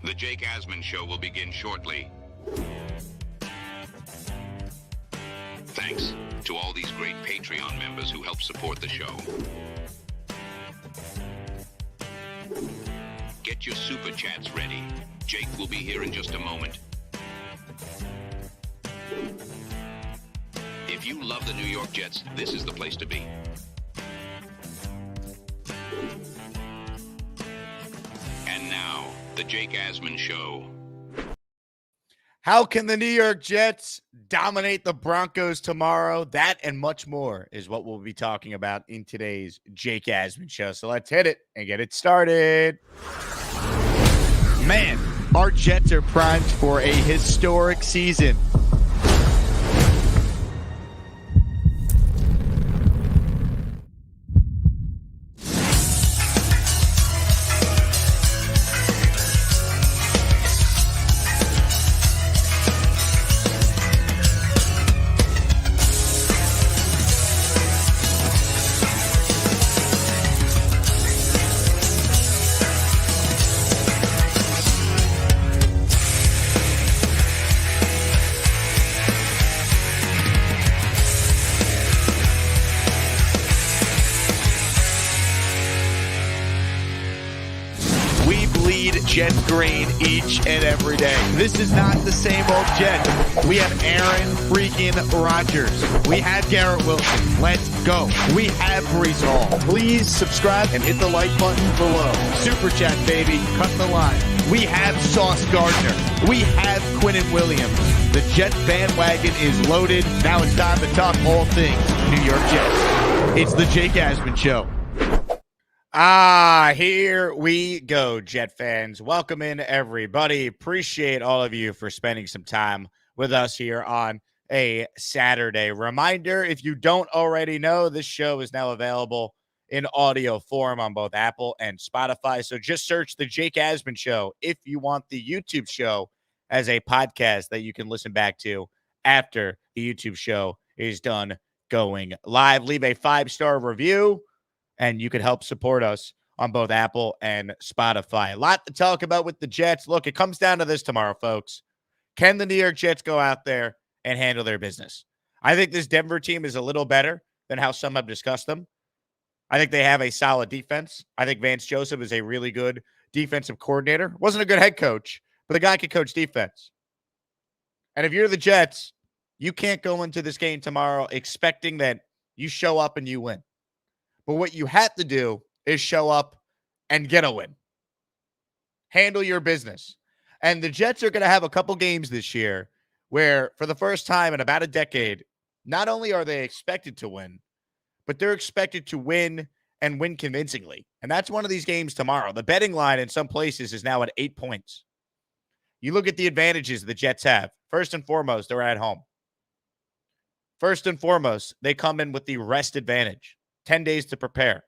The Jake Asman Show will begin shortly. Thanks to all these great Patreon members who help support the show. Get your super chats ready. Jake will be here in just a moment. If you love the New York Jets, this is the place to be. And now, the Jake Asman Show. How can the New York Jets dominate the Broncos tomorrow? That and much more is what we'll be talking about in today's Jake Asman Show. So let's hit it and get it started. Man, our Jets are primed for a historic season. Jet green each and every day. This is not the same old Jet. We have Aaron freaking Rodgers. We have Garrett Wilson. Let's go. We have Breece Hall. Please subscribe and hit the like button below. Super Chat, baby. Cut the line. We have Sauce Gardner. We have Quinnen Williams. The Jet bandwagon is loaded. Now it's time to talk all things New York Jets. It's the Jake Asman Show. Here we go, Jet fans. Welcome in, everybody. Appreciate all of you for spending some time with us here on a Saturday. Reminder, if you don't already know, this show is now available in audio form on both Apple and Spotify. So just search the Jake Asman Show if you want the YouTube show as a podcast that you can listen back to after the YouTube show is done going live. Leave a 5-star review, and you can help support us on both Apple and Spotify. A lot to talk about with the Jets. Look, it comes down to this tomorrow, folks. Can the New York Jets go out there and handle their business? I think this Denver team is a little better than how some have discussed them. I think they have a solid defense. I think Vance Joseph is a really good defensive coordinator. Wasn't a good head coach, but the guy can coach defense. And if you're the Jets, you can't go into this game tomorrow expecting that you show up and you win. But what you have to do is show up and get a win. Handle your business. And the Jets are going to have a couple games this year where, for the first time in about a decade, not only are they expected to win, but they're expected to win and win convincingly. And that's one of these games tomorrow. The betting line in some places is now at 8 points. You look at the advantages the Jets have. First and foremost, they're at home. First and foremost, they come in with the rest advantage. 10 days to prepare.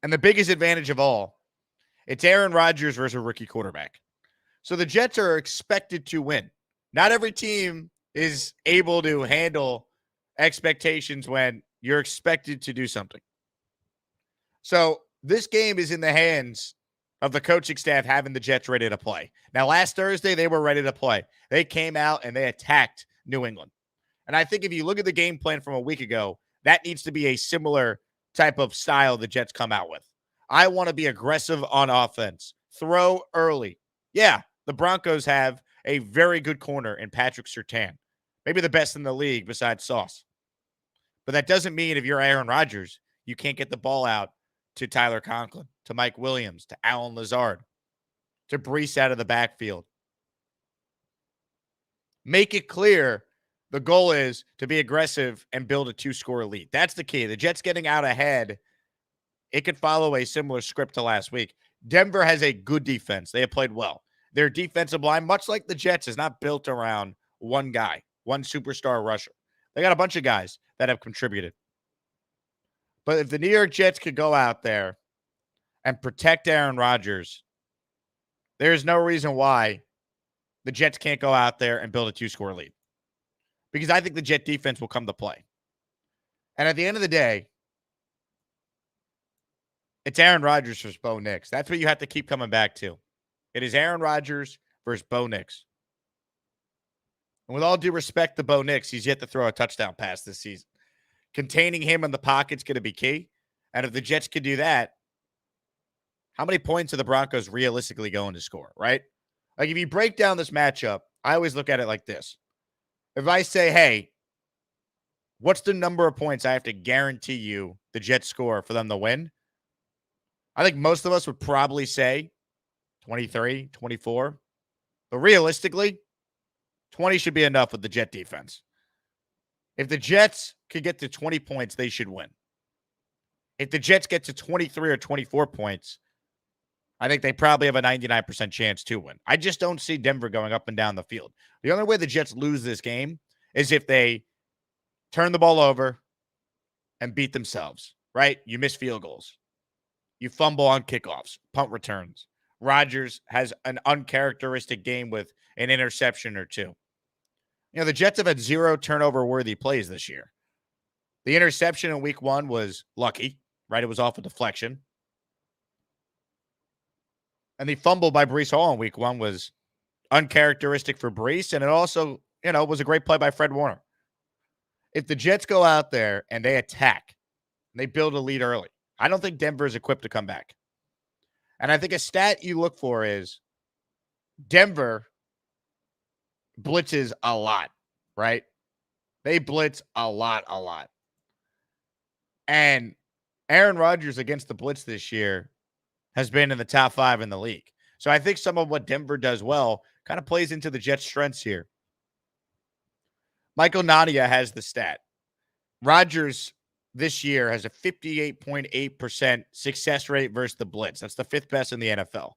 And the biggest advantage of all, it's Aaron Rodgers versus a rookie quarterback. So the Jets are expected to win. Not every team is able to handle expectations when you're expected to do something. So this game is in the hands of the coaching staff having the Jets ready to play. Now, last Thursday, they were ready to play. They came out and they attacked New England. And I think if you look at the game plan from a week ago, that needs to be a similar type of style the Jets come out with. I want to be aggressive on offense. Throw early. Yeah, the Broncos have a very good corner in Patrick Surtain. Maybe the best in the league besides Sauce. But that doesn't mean if you're Aaron Rodgers, you can't get the ball out to Tyler Conklin, to Mike Williams, to Allen Lazard, to Breece out of the backfield. Make it clear the goal is to be aggressive and build a 2-score lead. That's the key. The Jets getting out ahead, it could follow a similar script to last week. Denver has a good defense. They have played well. Their defensive line, much like the Jets, is not built around one guy, one superstar rusher. They got a bunch of guys that have contributed. But if the New York Jets could go out there and protect Aaron Rodgers, there's no reason why the Jets can't go out there and build a 2-score lead. Because I think the Jet defense will come to play. And at the end of the day, It's Aaron Rodgers versus Bo Nix. That's what you have to keep coming back to. It is Aaron Rodgers versus Bo Nix. And with all due respect to Bo Nix, he's yet to throw a touchdown pass this season. Containing him in the pocket's going to be key. And if the Jets can do that, how many points are the Broncos realistically going to score, right? Like if you break down this matchup, I always look at it like this. If I say, hey, what's the number of points I have to guarantee you the Jets score for them to win? I think most of us would probably say 23, 24. But realistically, 20 should be enough with the Jet defense. If the Jets could get to 20 points, they should win. If the Jets get to 23 or 24 points, I think they probably have a 99% chance to win. I just don't see Denver going up and down the field. The only way the Jets lose this game is if they turn the ball over and beat themselves, right? You miss field goals. You fumble on kickoffs, punt returns. Rodgers has an uncharacteristic game with an interception or two. You know, the Jets have had 0 turnover-worthy plays this year. The interception in week 1 was lucky, right? It was off a deflection. And the fumble by Breece Hall in week 1 was uncharacteristic for Breece, and it also, was a great play by Fred Warner. If the Jets go out there and they attack, and they build a lead early, I don't think Denver is equipped to come back. And I think a stat you look for is Denver blitzes a lot, right? They blitz a lot. And Aaron Rodgers against the blitz this year has been in the top 5 in the league. So I think some of what Denver does well kind of plays into the Jets' strengths here. Michael Nadia has the stat. Rodgers this year has a 58.8% success rate versus the blitz. That's the 5th best in the NFL.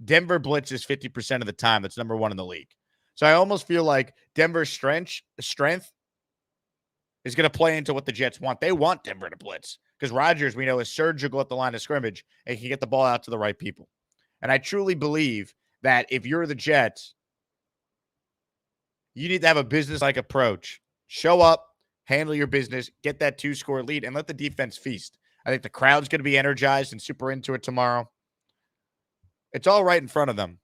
Denver blitzes 50% of the time. That's number 1 in the league. So I almost feel like Denver's strength is going to play into what the Jets want. They want Denver to blitz because Rodgers, we know, is surgical at the line of scrimmage and can get the ball out to the right people. And I truly believe that if you're the Jets, you need to have a business-like approach. Show up, handle your business, get that 2-score lead, and let the defense feast. I think the crowd's going to be energized and super into it tomorrow. It's all right in front of them.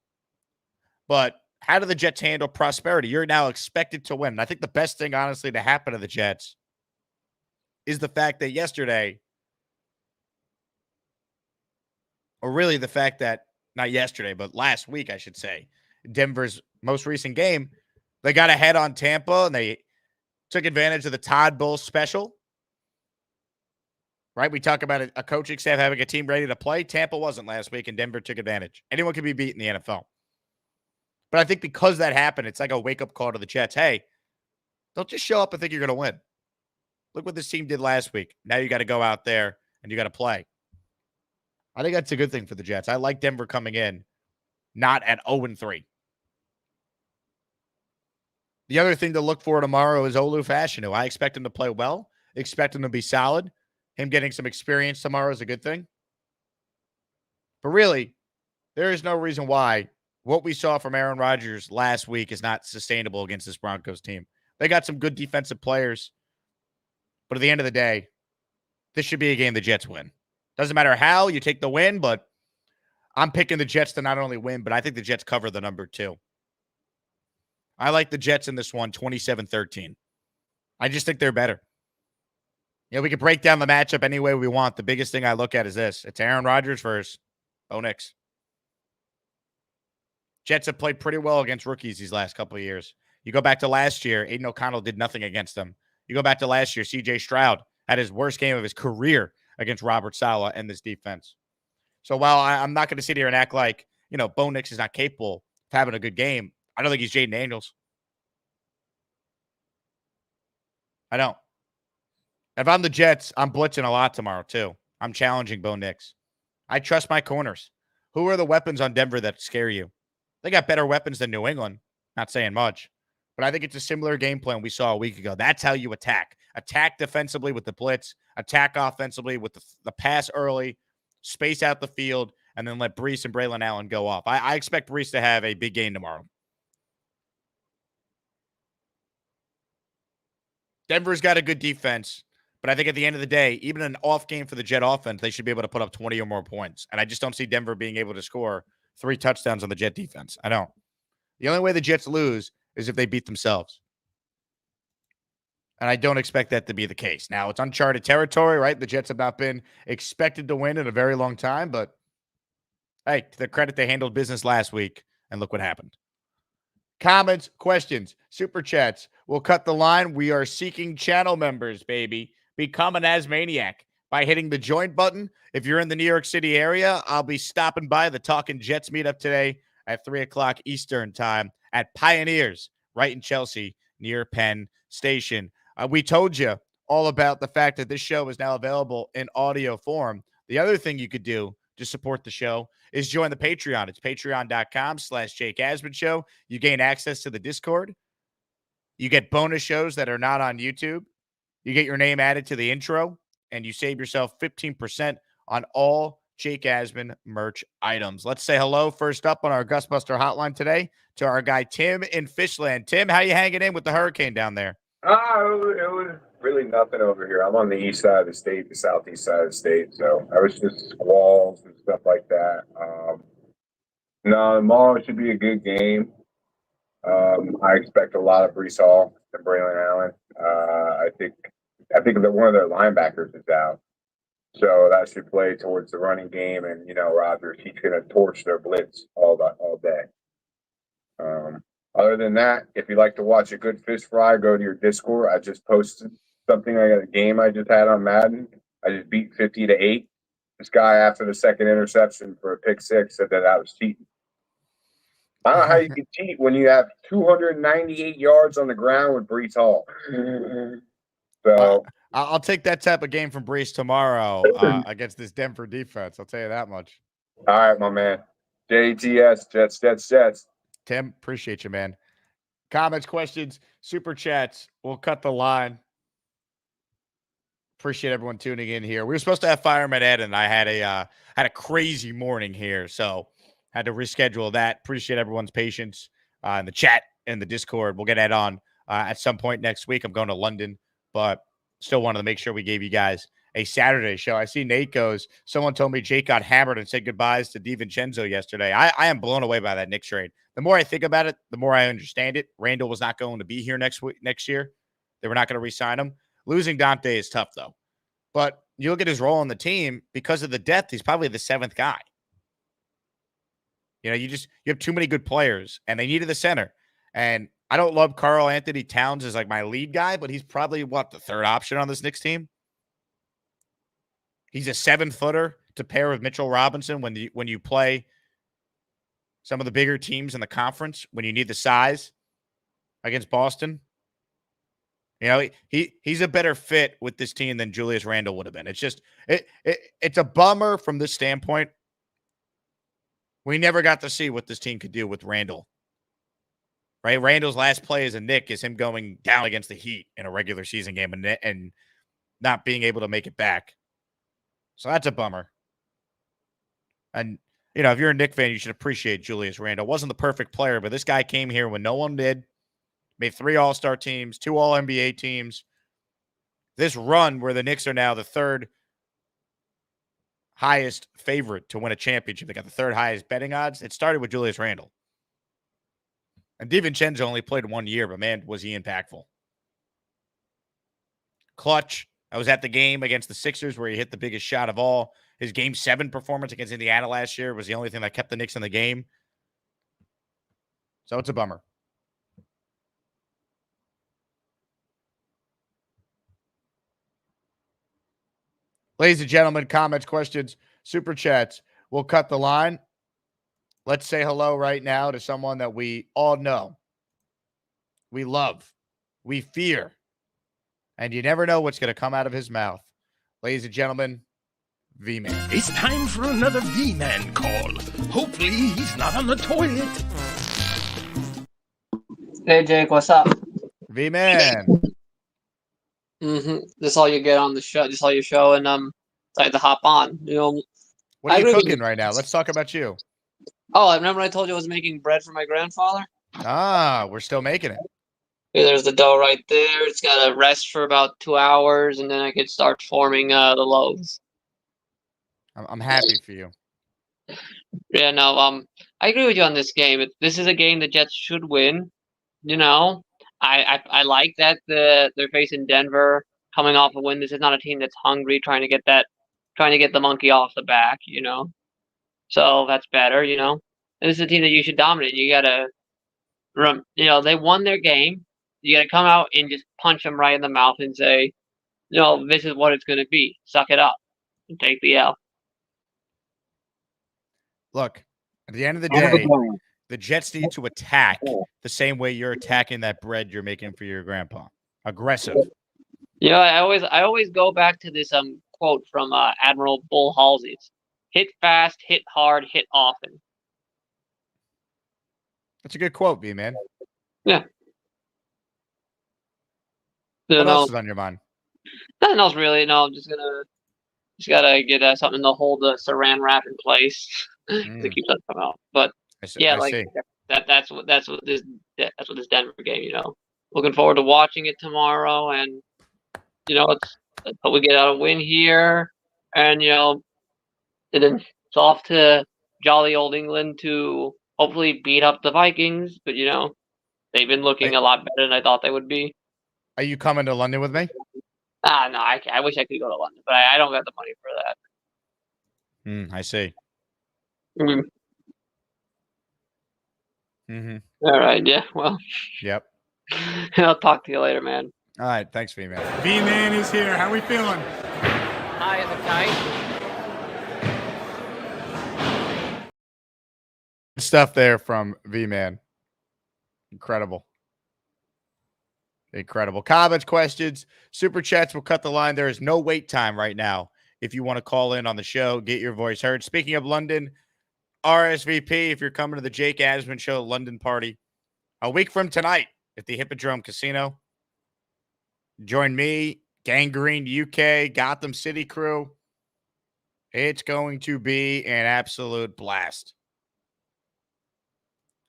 But how do the Jets handle prosperity? You're now expected to win. And I think the best thing, honestly, to happen to the Jets is the fact that yesterday, or really the fact that, not yesterday, but last week, I should say, Denver's most recent game, they got ahead on Tampa, and they took advantage of the Todd Bowles special. Right? We talk about a coaching staff having a team ready to play. Tampa wasn't last week, and Denver took advantage. Anyone can be beat in the NFL. But I think because that happened, it's like a wake-up call to the Jets. Hey, don't just show up and think you're going to win. Look what this team did last week. Now you got to go out there and you got to play. I think that's a good thing for the Jets. I like Denver coming in not at 0-3. The other thing to look for tomorrow is Olu Fashanu. I expect him to play well. Expect him to be solid. Him getting some experience tomorrow is a good thing. But really, there is no reason why what we saw from Aaron Rodgers last week is not sustainable against this Broncos team. They got some good defensive players. But at the end of the day, this should be a game the Jets win. Doesn't matter how you take the win, but I'm picking the Jets to not only win, but I think the Jets cover the number 2. I like the Jets in this one, 27-13. I just think they're better. We can break down the matchup any way we want. The biggest thing I look at is this. It's Aaron Rodgers versus Bo Nix. Jets have played pretty well against rookies these last couple of years. You go back to last year, Aiden O'Connell did nothing against them. You go back to last year, C.J. Stroud had his worst game of his career against Robert Saleh and this defense. So while I'm not going to sit here and act like, Bo Nix is not capable of having a good game, I don't think he's Jaden Daniels. I don't. If I'm the Jets, I'm blitzing a lot tomorrow too. I'm challenging Bo Nix. I trust my corners. Who are the weapons on Denver that scare you? They got better weapons than New England. Not saying much. But I think it's a similar game plan we saw a week ago. That's how you attack. Attack defensively with the blitz. Attack offensively with the pass early. Space out the field. And then let Breece and Braylon Allen go off. I expect Breece to have a big game tomorrow. Denver's got a good defense. But I think at the end of the day, even an off game for the Jet offense, they should be able to put up 20 or more points. And I just don't see Denver being able to score 3 touchdowns on the Jet defense. I don't. The only way the Jets lose is if they beat themselves. And I don't expect that to be the case. Now, it's uncharted territory, right? The Jets have not been expected to win in a very long time. But, hey, to their credit, they handled business last week. And look what happened. Comments, questions, super chats. We'll cut the line. We are seeking channel members, baby. Become an Asmaniac by hitting the join button. If you're in the New York City area, I'll be stopping by the Talking Jets meetup today at 3 o'clock Eastern time at Pioneers, right in Chelsea, near Penn Station. We told you all about the fact that this show is now available in audio form. The other thing you could do to support the show is join the Patreon. It's patreon.com/Jake Asman Show. You gain access to the Discord. You get bonus shows that are not on YouTube. You get your name added to the intro, and you save yourself 15% on all Jake Asman merch items. Let's say hello first up on our Gustbuster hotline today to our guy Tim in Fishland. Tim, how you hanging in with the hurricane down there? It was really nothing over here. I'm on the east side of the state, the southeast side of the state, so I was just squalls and stuff like that. No, tomorrow should be a good game. I expect a lot of Breece Hall and Braylon Allen. I think that one of their linebackers is out, so that should play towards the running game. And Rodgers, he's going to torch their blitz all day. Other than that, if you like to watch a good fish fry, go to your Discord. I just posted something. I got a game I just had on Madden. I just beat 50-8. This guy, after the second interception for a pick six, said that I was cheating. I don't know how you can cheat when you have 298 yards on the ground with Breece Hall. So I'll take that type of game from Breece tomorrow against this Denver defense. I'll tell you that much. All right, my man. JTS, Jets. Tim, appreciate you, man. Comments, questions, super chats. We'll cut the line. Appreciate everyone tuning in here. We were supposed to have Fireman Ed, and I had a crazy morning here, so had to reschedule that. Appreciate everyone's patience in the chat and the Discord. We'll get Ed on at some point next week. I'm going to London, but still wanted to make sure we gave you guys a Saturday show. I see Nate goes, someone told me Jake got hammered and said goodbyes to DiVincenzo yesterday. I am blown away by that Knicks trade. The more I think about it, the more I understand it. Randall was not going to be here next year. They were not going to re-sign him. Losing Dante is tough, though. But you look at his role on the team, because of the depth, he's probably the 7th guy. You have too many good players, and they needed the center. And I don't love Karl Anthony Towns as like my lead guy, but he's probably, the 3rd option on this Knicks team? He's a 7-footer to pair with Mitchell Robinson when you play some of the bigger teams in the conference, when you need the size against Boston. He's a better fit with this team than Julius Randle would have been. It's just it's a bummer from this standpoint. We never got to see what this team could do with Randle. Right? Randle's last play as a Knick is him going down against the Heat in a regular season game and not being able to make it back. So that's a bummer. And, if you're a Knick fan, you should appreciate Julius Randle. Wasn't the perfect player, but this guy came here when no one did. Made 3 All-Star teams, 2 All-NBA teams. This run where the Knicks are now the 3rd highest favorite to win a championship. They got the 3rd highest betting odds. It started with Julius Randle. And DiVincenzo only played 1 year, but man, was he impactful. Clutch. I was at the game against the Sixers where he hit the biggest shot of all. His Game 7 performance against Indiana last year was the only thing that kept the Knicks in the game. So it's a bummer. Ladies and gentlemen, comments, questions, super chats. We'll cut the line. Let's say hello right now to someone that we all know, we love, we fear, and you never know what's going to come out of his mouth. Ladies and gentlemen, V-Man. It's time for another V-Man call. Hopefully he's not on the toilet. Hey Jake, what's up? V-Man. This all you get on the show, just all your show, and like to hop on. What are you cooking right now? Let's talk about you. Oh, I remember I told you I was making bread for my grandfather. Ah, we're still making it. Yeah, there's the dough right there. It's got to rest for about 2 hours, and then I could start forming the loaves. I'm happy for you. Yeah, no, I agree with you on this game. This is a game the Jets should win. You know, I like that they're facing Denver, coming off a win. This is not a team that's hungry, trying to get the monkey off the back. So that's better. This is a team that you should dominate. You gotta, they won their game. You gotta come out and just punch them right in the mouth and say, this is what it's gonna be. Suck it up and take the L. Look, at the end of the day, the Jets need to attack the same way you're attacking that bread you're making for your grandpa. Aggressive. I always go back to this quote from Admiral Bull Halsey. Hit fast, hit hard, hit often. That's a good quote, B-Man. Yeah. What else is on your mind? Nothing else really. No, I'm just gotta get something to hold the saran wrap in place to keep that come out. But that's what this Denver game. Looking forward to watching it tomorrow, and let's hope we get out a win here, and and then it's off to jolly old England to hopefully beat up the Vikings. But they've been looking a lot better than I thought they would be. Are you coming to London with me? No, I wish I could go to London, but I don't got the money for that. I see. All right, yeah, well. Yep. I'll talk to you later, man. All right, thanks, V-Man. V-Man is here. How we feeling? Hi, is it kite? Stuff there from V-Man. Incredible. Comments, questions, super chats will cut the line. There is no wait time right now. If you want to call in on the show, get your voice heard. Speaking of London, RSVP, if you're coming to the Jake Asman Show London party a week from tonight at the Hippodrome Casino, join me, Gangrene UK, Gotham City crew. It's going to be an absolute blast.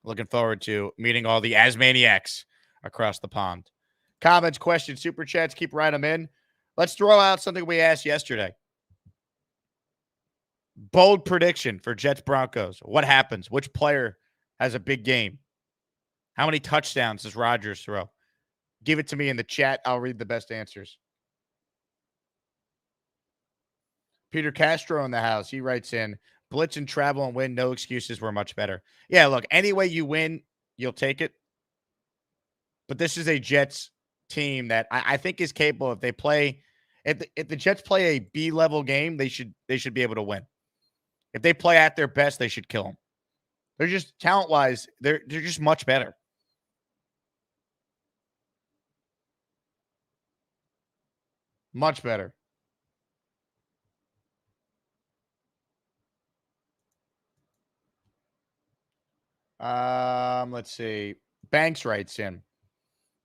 Looking forward to meeting all the Asmaniacs across the pond. Comments, questions, super chats, keep writing them in. Let's throw out something we asked yesterday. Bold prediction for Jets Broncos. What happens? Which player has a big game? How many touchdowns does Rodgers throw? Give it to me in the chat. I'll read the best answers. Peter Castro in the house. He writes in, blitz and travel and win. No excuses. We're much better. Yeah, look, any way you win, you'll take it. But this is a Jets team that I think is capable. If they play, if the Jets play a B-level game, they should be able to win. If they play at their best, they should kill them. They're just talent-wise, they're just much better. Much better. Let's see. Banks writes in.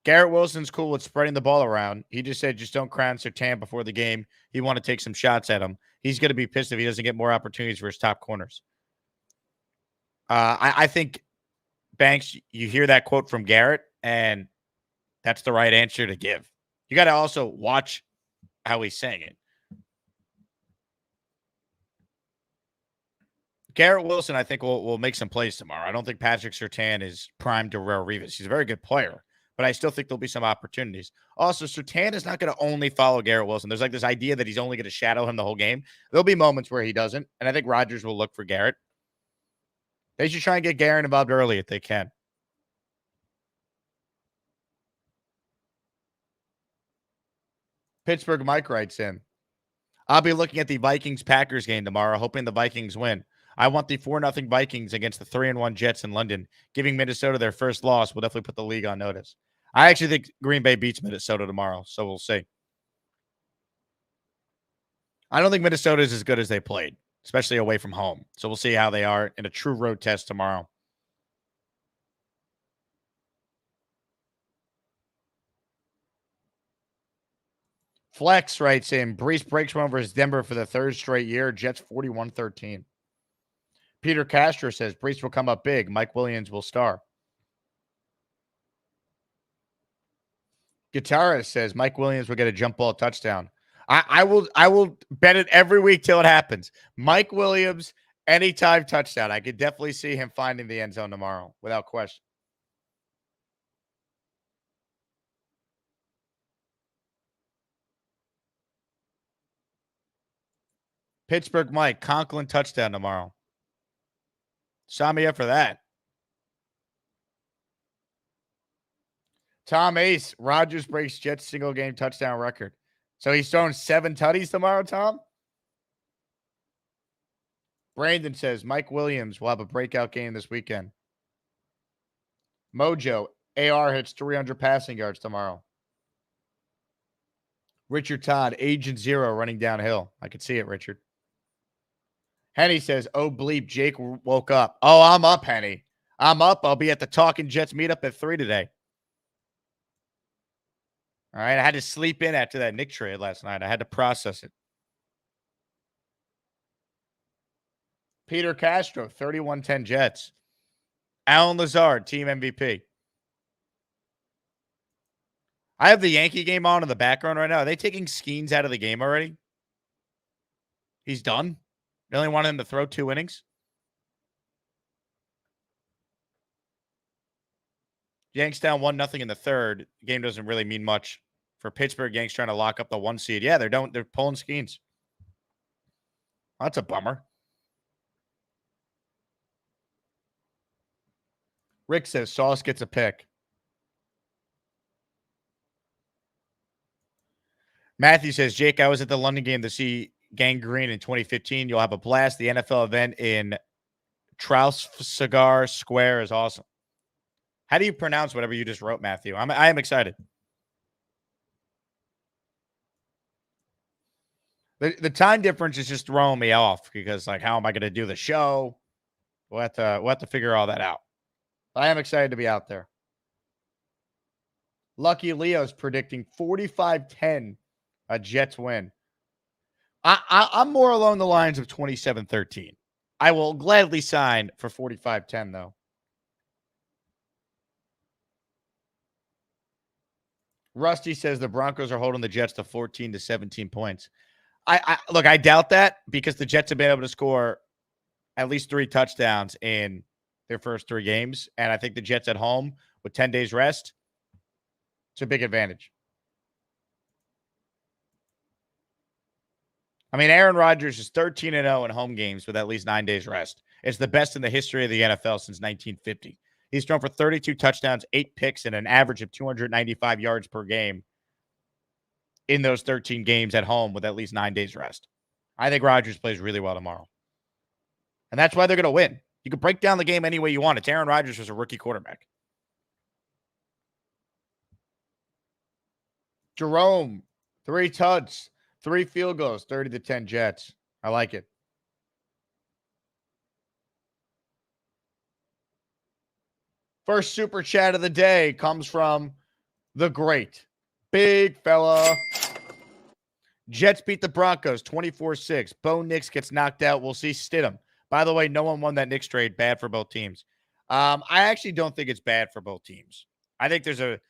Garrett Wilson's cool with spreading the ball around. He just said, just don't crown Surtain before the game. You want to take some shots at him. He's going to be pissed if he doesn't get more opportunities for his top corners. I think, Banks, you hear that quote from Garrett, and that's the right answer to give. You got to also watch how he's saying it. Garrett Wilson, I think, will make some plays tomorrow. I don't think Patrick Surtain is primed to Darrelle Revis. He's a very good player, but I still think there'll be some opportunities. Also, Surtain is not going to only follow Garrett Wilson. There's like this idea that he's only going to shadow him the whole game. There'll be moments where he doesn't, and I think Rodgers will look for Garrett. They should try and get Garrett involved early if they can. Pittsburgh Mike writes in, I'll be looking at the Vikings-Packers game tomorrow, hoping the Vikings win. I want the 4-0 Vikings against the 3-1 Jets in London. Giving Minnesota their first loss will definitely put the league on notice. I actually think Green Bay beats Minnesota tomorrow, so we'll see. I don't think Minnesota is as good as they played, especially away from home. So we'll see how they are in a true road test tomorrow. Flex writes in, Brees breaks one versus Denver for the third straight year. Jets 41-13. Peter Castro says, Brees will come up big. Mike Williams will star. Guitarist says Mike Williams will get a jump ball touchdown. I will bet it every week till it happens. Mike Williams, anytime touchdown. I could definitely see him finding the end zone tomorrow, without question. Pittsburgh Mike, Conklin touchdown tomorrow. Sign me up for that. Tom Ace, Rodgers breaks Jets single game touchdown record. So he's throwing 7 tutties tomorrow, Tom? Brandon says Mike Williams will have a breakout game this weekend. Mojo, AR hits 300 passing yards tomorrow. Richard Todd, Agent Zero running downhill. I can see it, Richard. Henny says, oh, bleep, Jake woke up. Oh, I'm up, Henny. I'm up. I'll be at the Talking Jets meetup at 3 today. All right, I had to sleep in after that Nick trade last night. I had to process it. Peter Castro, 31-10 Jets. Alan Lazard, team MVP. I have the Yankee game on in the background right now. Are they taking Skeens out of the game already? He's done? They only wanted him to throw 2 innings? Yanks down 1-0 in the third. The game doesn't really mean much for Pittsburgh. Yanks trying to lock up the 1 seed. Yeah, they're pulling Skeens. That's a bummer. Rick says Sauce gets a pick. Matthew says, Jake, I was at the London game to see Gangrene in 2015. You'll have a blast. The NFL event in Trafalgar Square is awesome. How do you pronounce whatever you just wrote, Matthew? I am excited. The time difference is just throwing me off because, like, how am I going to do the show? We'll have to figure all that out. I am excited to be out there. Lucky Leo's predicting 45-10 a Jets win. I'm more along the lines of 27-13. I will gladly sign for 45-10, though. Rusty says the Broncos are holding the Jets to 14 to 17 points. Look, I doubt that because the Jets have been able to score at least 3 touchdowns in their first 3 games. And I think the Jets at home with 10 days rest, it's a big advantage. I mean, Aaron Rodgers is 13-0 in home games with at least 9 days rest. It's the best in the history of the NFL since 1950. He's thrown for 32 touchdowns, 8 picks, and an average of 295 yards per game in those 13 games at home with at least 9 days rest. I think Rodgers plays really well tomorrow. And that's why they're going to win. You can break down the game any way you want. It's Aaron Rodgers was a rookie quarterback. Jerome, 3 tuds, 3 field goals, 30-10 Jets. I like it. First super chat of the day comes from the great big fella. Jets beat the Broncos 24-6. Bo Nix gets knocked out. We'll see Stidham. By the way, no one won that Knicks trade. Bad for both teams. I actually don't think it's bad for both teams. I think there's a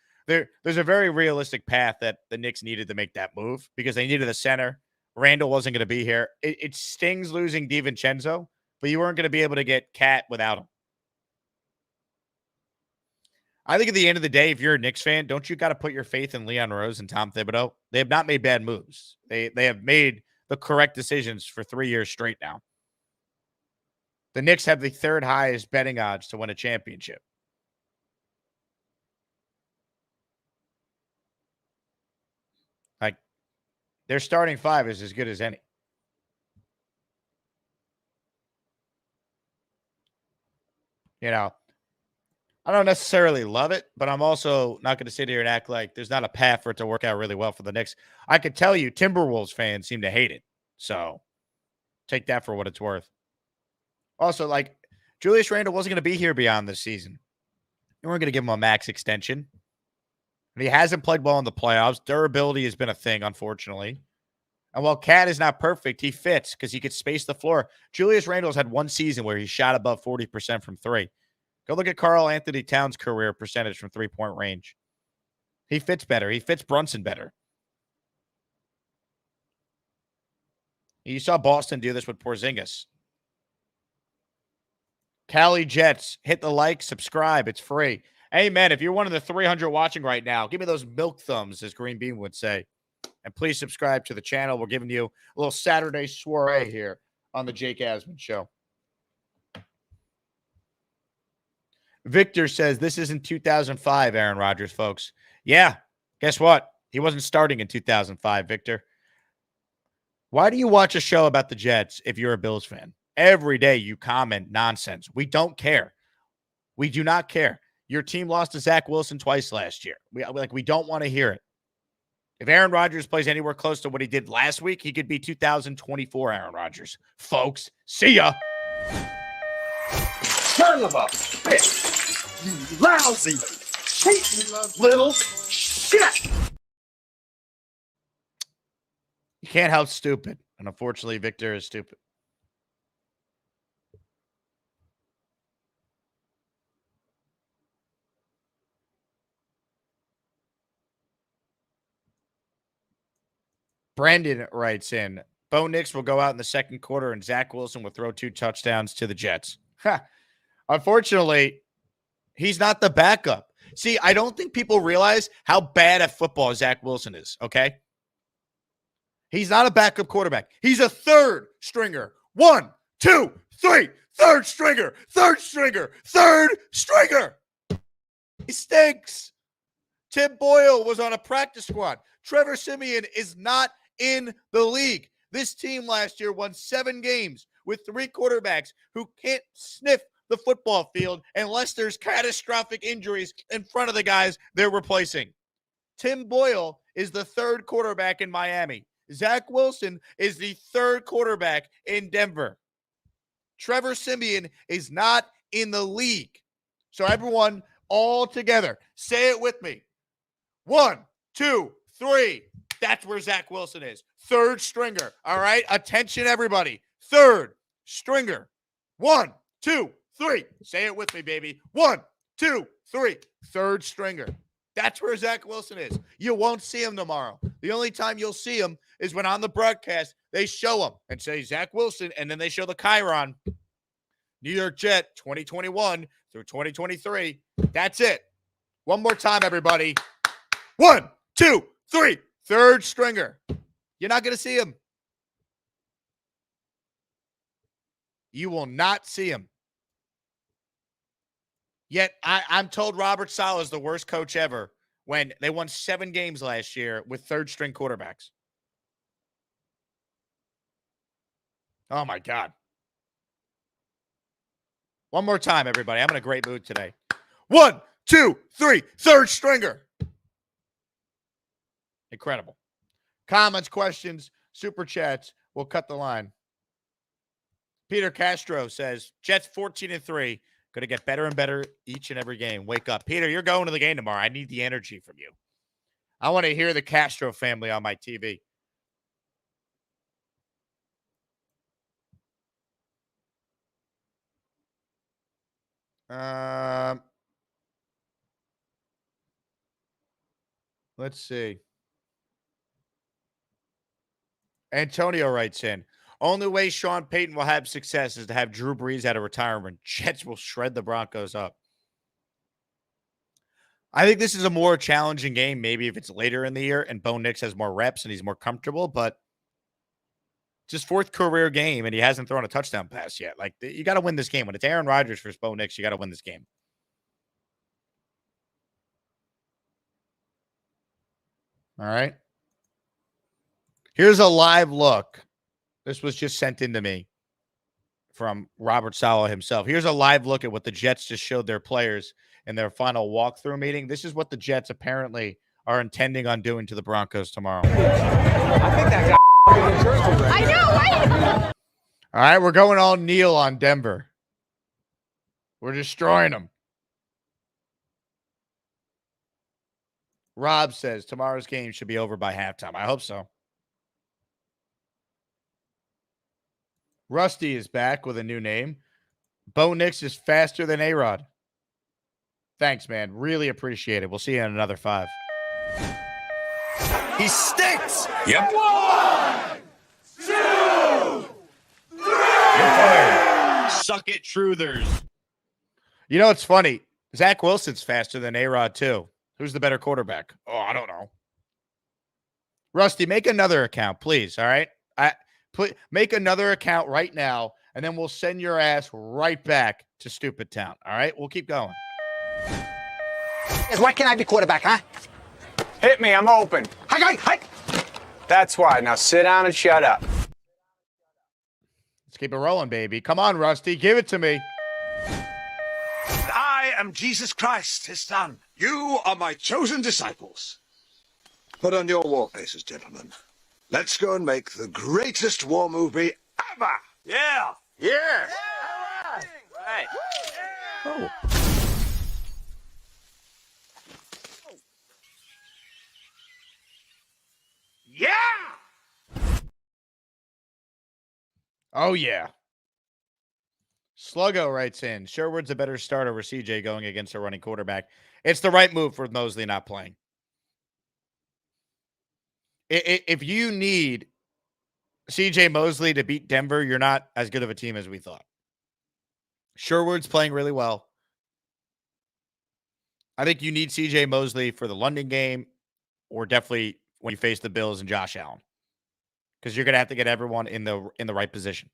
very realistic path that the Knicks needed to make that move because they needed a center. Randall wasn't going to be here. It stings losing DiVincenzo, but you weren't going to be able to get Cat without him. I think at the end of the day, if you're a Knicks fan, don't you got to put your faith in Leon Rose and Tom Thibodeau? They have not made bad moves. They have made the correct decisions for 3 years straight now. The Knicks have the 3rd highest betting odds to win a championship. Like, their starting 5 is as good as any. You know, I don't necessarily love it, but I'm also not going to sit here and act like there's not a path for it to work out really well for the Knicks. I could tell you Timberwolves fans seem to hate it. So take that for what it's worth. Also, like, Julius Randle wasn't going to be here beyond this season. You weren't going to give him a max extension. And he hasn't played well in the playoffs. Durability has been a thing, unfortunately. And while Cat is not perfect, he fits because he could space the floor. Julius Randle's had 1 season where he shot above 40% from 3. Go look at Karl Anthony Towns' career percentage from 3-point range. He fits better. He fits Brunson better. You saw Boston do this with Porzingis. Cali Jets, hit the like, subscribe. It's free. Hey, man, if you're one of the 300 watching right now, give me those milk thumbs, as Green Bean would say. And please subscribe to the channel. We're giving you a little Saturday soiree here on the Jake Asman Show. Victor says, this isn't 2005, Aaron Rodgers, folks. Yeah, guess what? He wasn't starting in 2005, Victor. Why do you watch a show about the Jets if you're a Bills fan? Every day you comment nonsense. We don't care. We do not care. Your team lost to Zach Wilson twice last year. We don't want to hear it. If Aaron Rodgers plays anywhere close to what he did last week, he could be 2024 Aaron Rodgers. Folks, see ya. Son of a bitch! You lousy, cheating little shit! You can't help stupid. And unfortunately, Victor is stupid. Brandon writes in, Bo Nix will go out in the second quarter and Zach Wilson will throw 2 touchdowns to the Jets. Unfortunately, he's not the backup. See, I don't think people realize how bad at football Zach Wilson is, okay? He's not a backup quarterback. He's a third stringer. 1, 2, 3, third stringer, third stringer, third stringer. He stinks. Tim Boyle was on a practice squad. Trevor Siemian is not in the league. This team last year won 7 games with 3 quarterbacks who can't sniff the football field unless there's catastrophic injuries in front of the guys they're replacing. Tim Boyle is the 3rd quarterback in Miami. Zach Wilson is the 3rd quarterback in Denver. Trevor Siemian is not in the league. So everyone all together, say it with me. 1, 2, 3. That's where Zach Wilson is. 3rd stringer. All right. Attention, everybody. 3rd stringer. 1, 2, 3. Say it with me, baby. 1, 2, 3. 3rd stringer. That's where Zach Wilson is. You won't see him tomorrow. The only time you'll see him is when on the broadcast they show him and say Zach Wilson, and then they show the Chiron. New York Jet 2021 through 2023. That's it. One more time, everybody. 1, 2, 3. 3rd stringer. You're not going to see him. You will not see him. Yet I'm told Robert Saleh is the worst coach ever when they won 7 games last year with 3rd string quarterbacks. Oh, my God. One more time, everybody. I'm in a great mood today. 1, 2, 3. 3rd stringer. Incredible. Comments, questions, super chats. We'll cut the line. Peter Castro says, Jets 14-3. Going to get better and better each and every game. Wake up. Peter, you're going to the game tomorrow. I need the energy from you. I want to hear the Castro family on my TV. Let's see. Antonio writes in, only way Sean Payton will have success is to have Drew Brees out of retirement. Jets will shred the Broncos up. I think this is a more challenging game, maybe if it's later in the year and Bo Nix has more reps and he's more comfortable, but it's his 4th career game and he hasn't thrown a touchdown pass yet. Like, you got to win this game. When it's Aaron Rodgers versus Bo Nix, you got to win this game. All right. Here's a live look. This was just sent in to me from Robert Saleh himself. Here's a live look at what the Jets just showed their players in their final walkthrough meeting. This is what the Jets apparently are intending on doing to the Broncos tomorrow. I think that guy I know, right? All right, we're going all Neil on Denver. We're destroying them. Rob says tomorrow's game should be over by halftime. I hope so. Rusty is back with a new name. Bo Nix is faster than A-Rod. Thanks, man. Really appreciate it. We'll see you in another 5. He stinks. Yep. 1, 2, 3. You're fired. Suck it, truthers. You know, it's funny. Zach Wilson's faster than A-Rod, too. Who's the better quarterback? Oh, I don't know. Rusty, make another account, please. All right? Make another account right now, and then we'll send your ass right back to Stupid Town. All right? We'll keep going. Why can't I be quarterback, huh? Hit me, I'm open. Hi. That's why. Now sit down and shut up. Let's keep it rolling, baby. Come on, Rusty. Give it to me. I am Jesus Christ, his son. You are my chosen disciples. Put on your war faces, gentlemen. Let's go and make the greatest war movie ever. Yeah. Yeah. Right. Oh. Yeah. Oh, yeah. Sluggo writes in, Sherwood's a better start over CJ going against a running quarterback. It's the right move for Mosley not playing. If you need CJ Mosley to beat Denver, you're not as good of a team as we thought. Sherwood's playing really well. I think you need CJ Mosley for the London game, or definitely when you face the Bills and Josh Allen, because you're going to have to get everyone in the right position.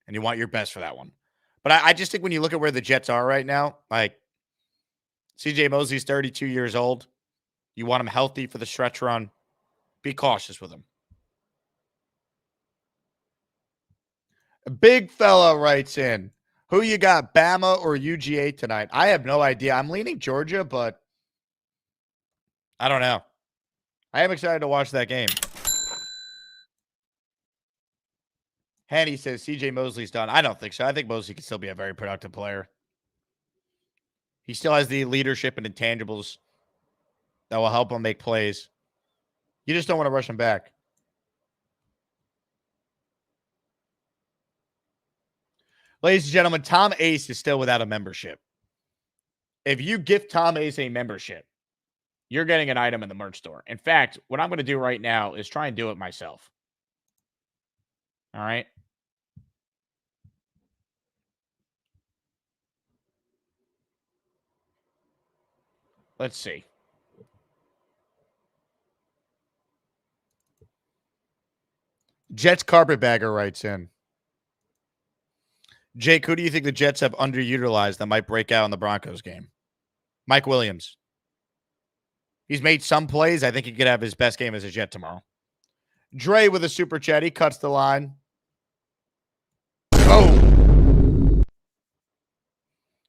And you want your best for that one. But I just think when you look at where the Jets are right now, like CJ Mosley's 32 years old. You want him healthy for the stretch run. Be cautious with him. A big fella writes in, who you got, Bama or UGA tonight? I have no idea. I'm leaning Georgia, but I don't know. I am excited to watch that game. Hanny says CJ Mosley's done. I don't think so. I think Mosley can still be a very productive player. He still has the leadership and intangibles that will help him make plays. You just don't want to rush him back. Ladies and gentlemen, Tom Ace is still without a membership. If you gift Tom Ace a membership, you're getting an item in the merch store. In fact, what I'm going to do right now is try and do it myself. All right? Let's see. Jets Carpetbagger writes in. Jake, who do you think the Jets have underutilized that might break out in the Broncos game? Mike Williams. He's made some plays. I think he could have his best game as a Jet tomorrow. Dre with a super chat. He cuts the line. Oh!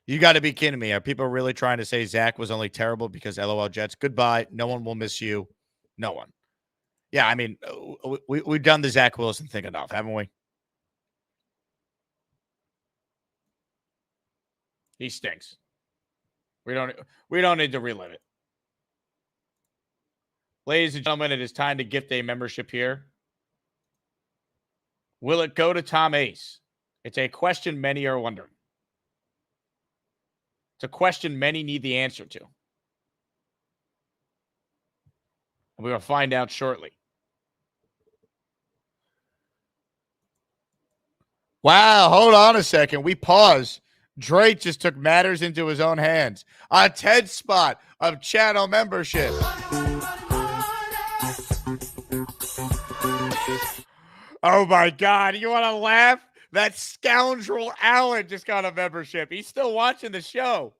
You got to be kidding me. Are people really trying to say Zach was only terrible because LOL Jets? Goodbye. No one will miss you. No one. Yeah, I mean, we've done the Zach Wilson thing enough, haven't we? He stinks. We don't need to relive it. Ladies and gentlemen, it is time to gift a membership here. Will it go to Tom Ace? It's a question many are wondering. It's a question many need the answer to. And we will find out shortly. Wow, hold on a second. We pause. Drake just took matters into his own hands. A TED spot of channel membership. Oh my God. You want to laugh? That scoundrel Alan just got a membership. He's still watching the show.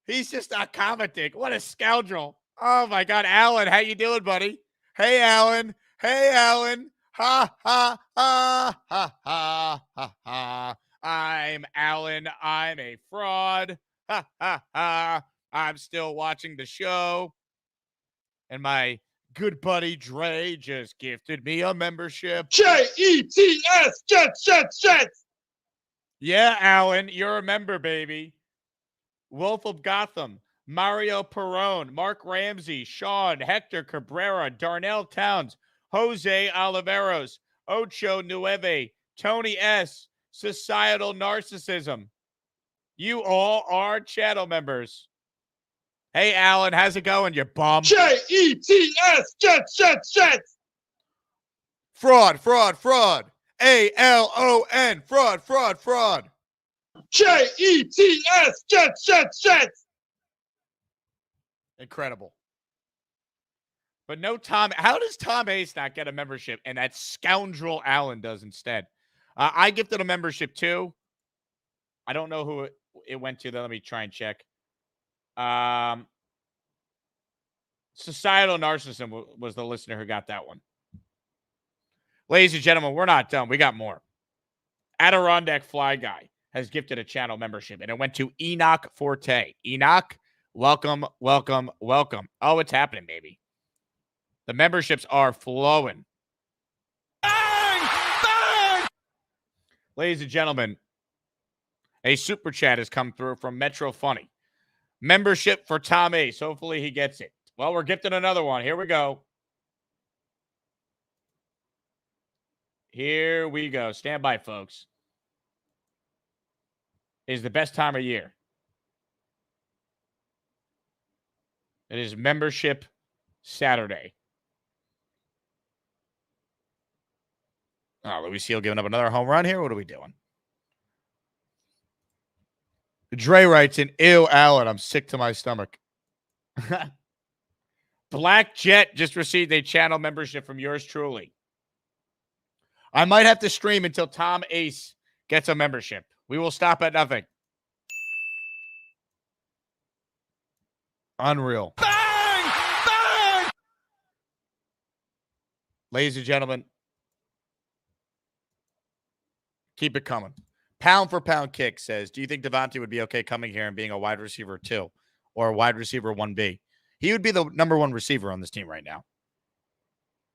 He's just not commenting. What a scoundrel. Oh my God. Alan, how you doing, buddy? Hey, Alan. Hey, Alan. Ha, ha, ha, ha, ha, ha, ha. I'm Alan. I'm a fraud. Ha, ha, ha. I'm still watching the show. And my good buddy Dre just gifted me a membership. Jets, Jets. Yeah, Alan, you're a member, baby. Wolf of Gotham, Mario Perone, Mark Ramsey, Sean, Hector Cabrera, Darnell Towns, Jose Oliveros, Ocho Nueve, Tony S., Societal Narcissism. You all are channel members. Hey, Alan, how's it going, you bum? Jets, Jets. Fraud. ALON. Fraud. Jets, Jets. Incredible. But no Tom. How does Tom Ace not get a membership and that scoundrel Allen does instead? I gifted a membership too. I don't know who it went to, though. Let me try and check. Societal Narcissism was the listener who got that one. Ladies and gentlemen, we're not done. We got more. Adirondack Fly Guy has gifted a channel membership, and it went to Enoch Forte. Enoch, welcome. Oh, it's happening, baby. The memberships are flowing. Bang! Ladies and gentlemen, a super chat has come through from Metro Funny. Membership for Tom Ace. Hopefully he gets it. Well, we're gifting another one. Here we go. Stand by, folks. It is the best time of year. It is Membership Saturday. Oh, Louis Seal giving up another home run here. What are we doing? Dre writes in, ew, Allen, I'm sick to my stomach. Black Jet just received a channel membership from yours truly. I might have to stream until Tom Ace gets a membership. We will stop at nothing. Unreal. Bang! Ladies and gentlemen, keep it coming. Pound for pound kick says, do you think Devontae would be okay coming here and being a wide receiver 2 or a wide receiver 1B? He would be the number 1 receiver on this team right now.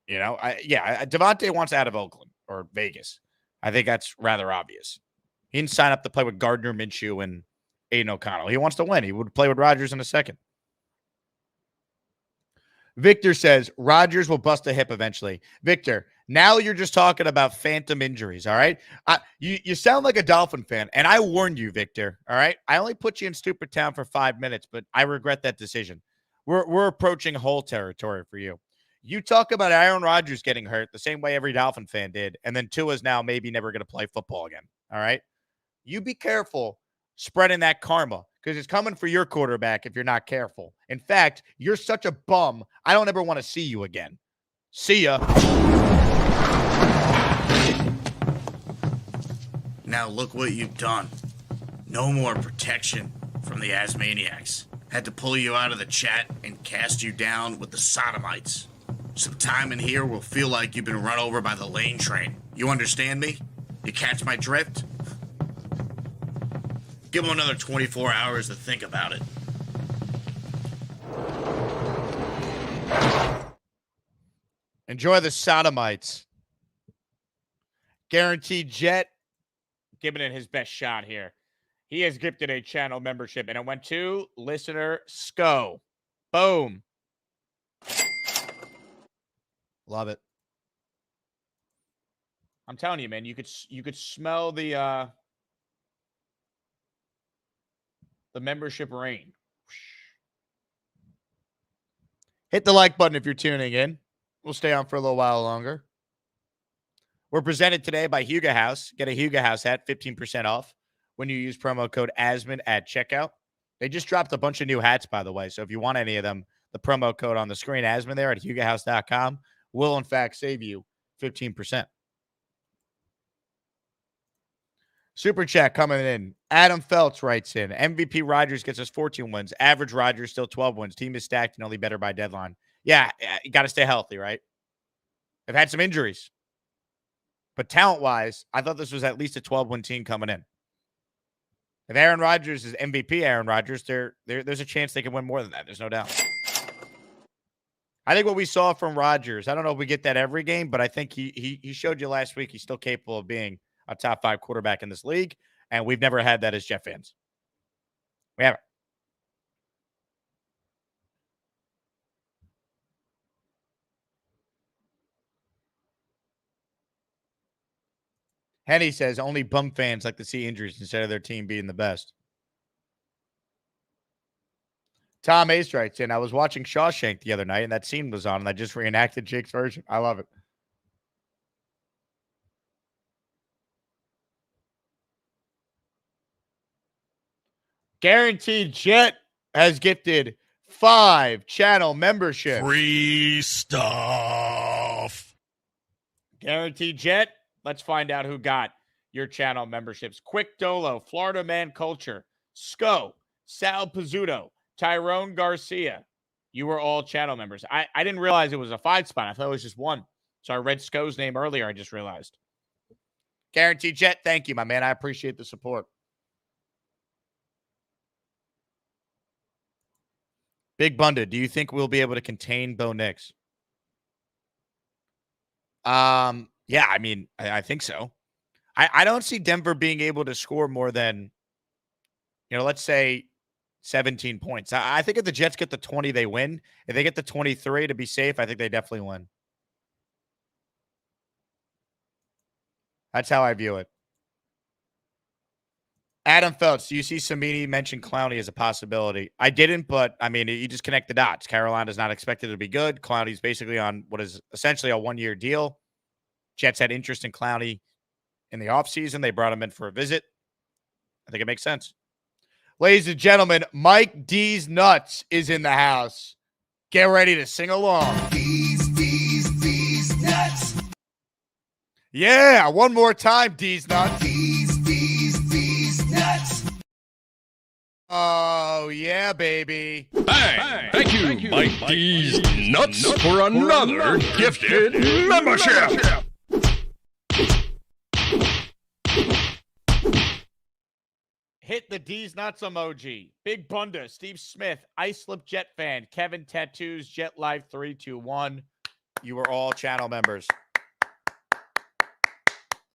You know, Devontae wants out of Oakland or Vegas. I think that's rather obvious. He didn't sign up to play with Gardner Minshew and Aiden O'Connell. He wants to win. He would play with Rodgers in a second. Victor says, Rodgers will bust a hip eventually. Victor, now you're just talking about phantom injuries, all right? You sound like a Dolphin fan, and I warned you, Victor, all right? I only put you in stupid town for 5 minutes, but I regret that decision. We're approaching whole territory for you. You talk about Aaron Rodgers getting hurt the same way every Dolphin fan did, and then Tua's now maybe never going to play football again, all right? You be careful spreading that karma because it's coming for your quarterback if you're not careful. In fact, you're such a bum, I don't ever want to see you again. See ya. Now look what you've done. No more protection from the Asmaniacs. Had to pull you out of the chat and cast you down with the sodomites. Some time in here will feel like you've been run over by the lane train. You understand me? You catch my drift? Give him another 24 hours to think about it. Enjoy the sodomites. Guaranteed Jet giving it his best shot here. He has gifted a channel membership, and it went to listener Sco. Boom. Love it. I'm telling you, man, you could smell the membership rain. Hit the like button if you're tuning in. We'll stay on for a little while longer. We're presented today by Huga House. Get a Huga House hat, 15% off when you use promo code Asman at checkout. They just dropped a bunch of new hats, by the way. So if you want any of them, the promo code on the screen, Asman there at hugahouse.com, will in fact save you 15%. Super chat coming in. Adam Feltz writes in, MVP Rodgers gets us 14 wins. Average Rodgers still 12 wins. Team is stacked and only better by deadline. Yeah, you got to stay healthy, right? They've had some injuries. But talent-wise, I thought this was at least a 12-win team coming in. If Aaron Rodgers is MVP Aaron Rodgers, there's a chance they can win more than that. There's no doubt. I think what we saw from Rodgers, I don't know if we get that every game, but I think he showed you last week he's still capable of being a top 5 quarterback in this league, and we've never had that as Jet fans. We haven't. Henny says only bum fans like to see injuries instead of their team being the best. Tom Ace writes in, I was watching Shawshank the other night, and that scene was on, and I just reenacted Jake's version. I love it. Guaranteed Jet has gifted 5 channel memberships. Free stuff. Guaranteed Jet. Let's find out who got your channel memberships. Quick Dolo, Florida Man Culture, Sco, Sal Pizzuto, Tyrone Garcia. You were all channel members. I didn't realize it was a 5 spot. I thought it was just 1. So I read Sco's name earlier. I just realized. Guaranteed Jet, thank you, my man. I appreciate the support. Big Bunda, do you think we'll be able to contain Bo Nix? Yeah, I mean, I think so. I don't see Denver being able to score more than, let's say 17 points. I think if the Jets get the 20, they win. If they get the 23 to be safe, I think they definitely win. That's how I view it. Adam Phelps, do you see Samini mention Clowney as a possibility? I didn't, but, I mean, you just connect the dots. Carolina's not expected to be good. Clowney's basically on what is essentially a 1-year deal. Jets had interest in Clowney in the offseason. They brought him in for a visit. I think it makes sense. Ladies and gentlemen, Mike D's Nuts is in the house. Get ready to sing along. D's Nuts. Yeah, one more time, D's Nuts. D's Nuts. Oh, yeah, baby. Bang! Thank you, Mike D's Nuts, for another gifted membership. Hit the D's Nuts emoji. Big Bunda, Steve Smith, Ice Slip Jet Fan, Kevin Tattoos, Jet Life 321. You were all channel members.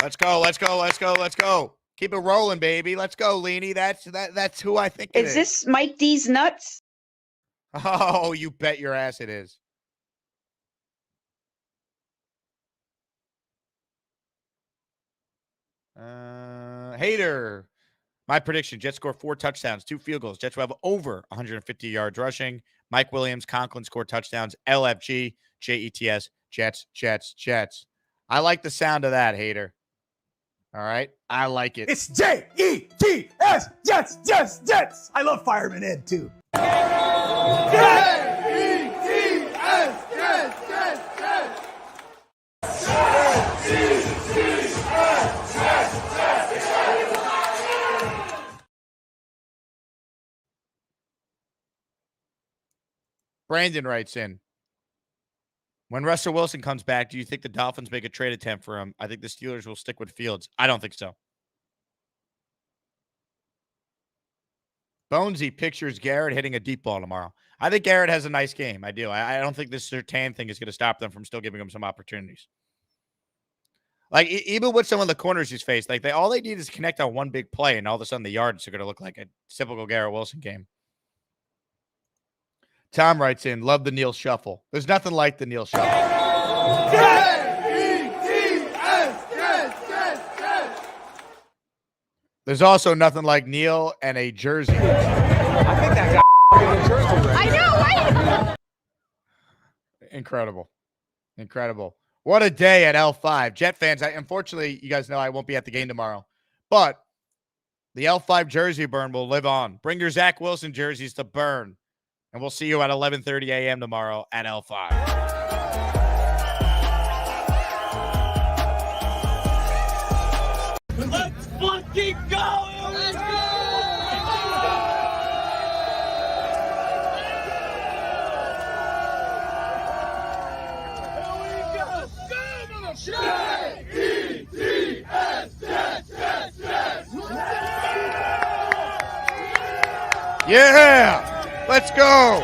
Let's go, let's go, let's go, let's go. Keep it rolling, baby. Let's go, Leanie. That's who I think it is. Is this Mike D's Nuts? Oh, you bet your ass it is. Hater. My prediction, Jets score 4 touchdowns, 2 field goals. Jets will have over 150 yards rushing. Mike Williams, Conklin score touchdowns. LFG, JETS, Jets, Jets, Jets. I like the sound of that, Hater. All right? I like it. It's J-E-T-S, Jets, Jets, Jets. I love Fireman Ed, too. J-E-T-S, Jets, Jets, Jets. Brandon writes in, when Russell Wilson comes back, do you think the Dolphins make a trade attempt for him? I think the Steelers will stick with Fields. I don't think so. Bonesy pictures Garrett hitting a deep ball tomorrow. I think Garrett has a nice game. I do. I don't think this Surtain thing is going to stop them from still giving him some opportunities. Like, even with some of the corners he's faced, like, all they need is connect on one big play, and all of a sudden the yards are going to look like a typical Garrett Wilson game. Tom writes in, love the Neil Shuffle. There's nothing like the Neil Shuffle. There's also nothing like Neil and a jersey. I think that guy a jersey. I know, right? Incredible. Incredible. What a day at L5. Jet fans, unfortunately, you guys know I won't be at the game tomorrow. But the L5 jersey burn will live on. Bring your Zach Wilson jerseys to burn. And we'll see you at 11:30 a.m. tomorrow at L5. Let's fucking go! Let's go! Here we go! J-E-T-S, Jets, Jets, Jets! Yeah! Let's go!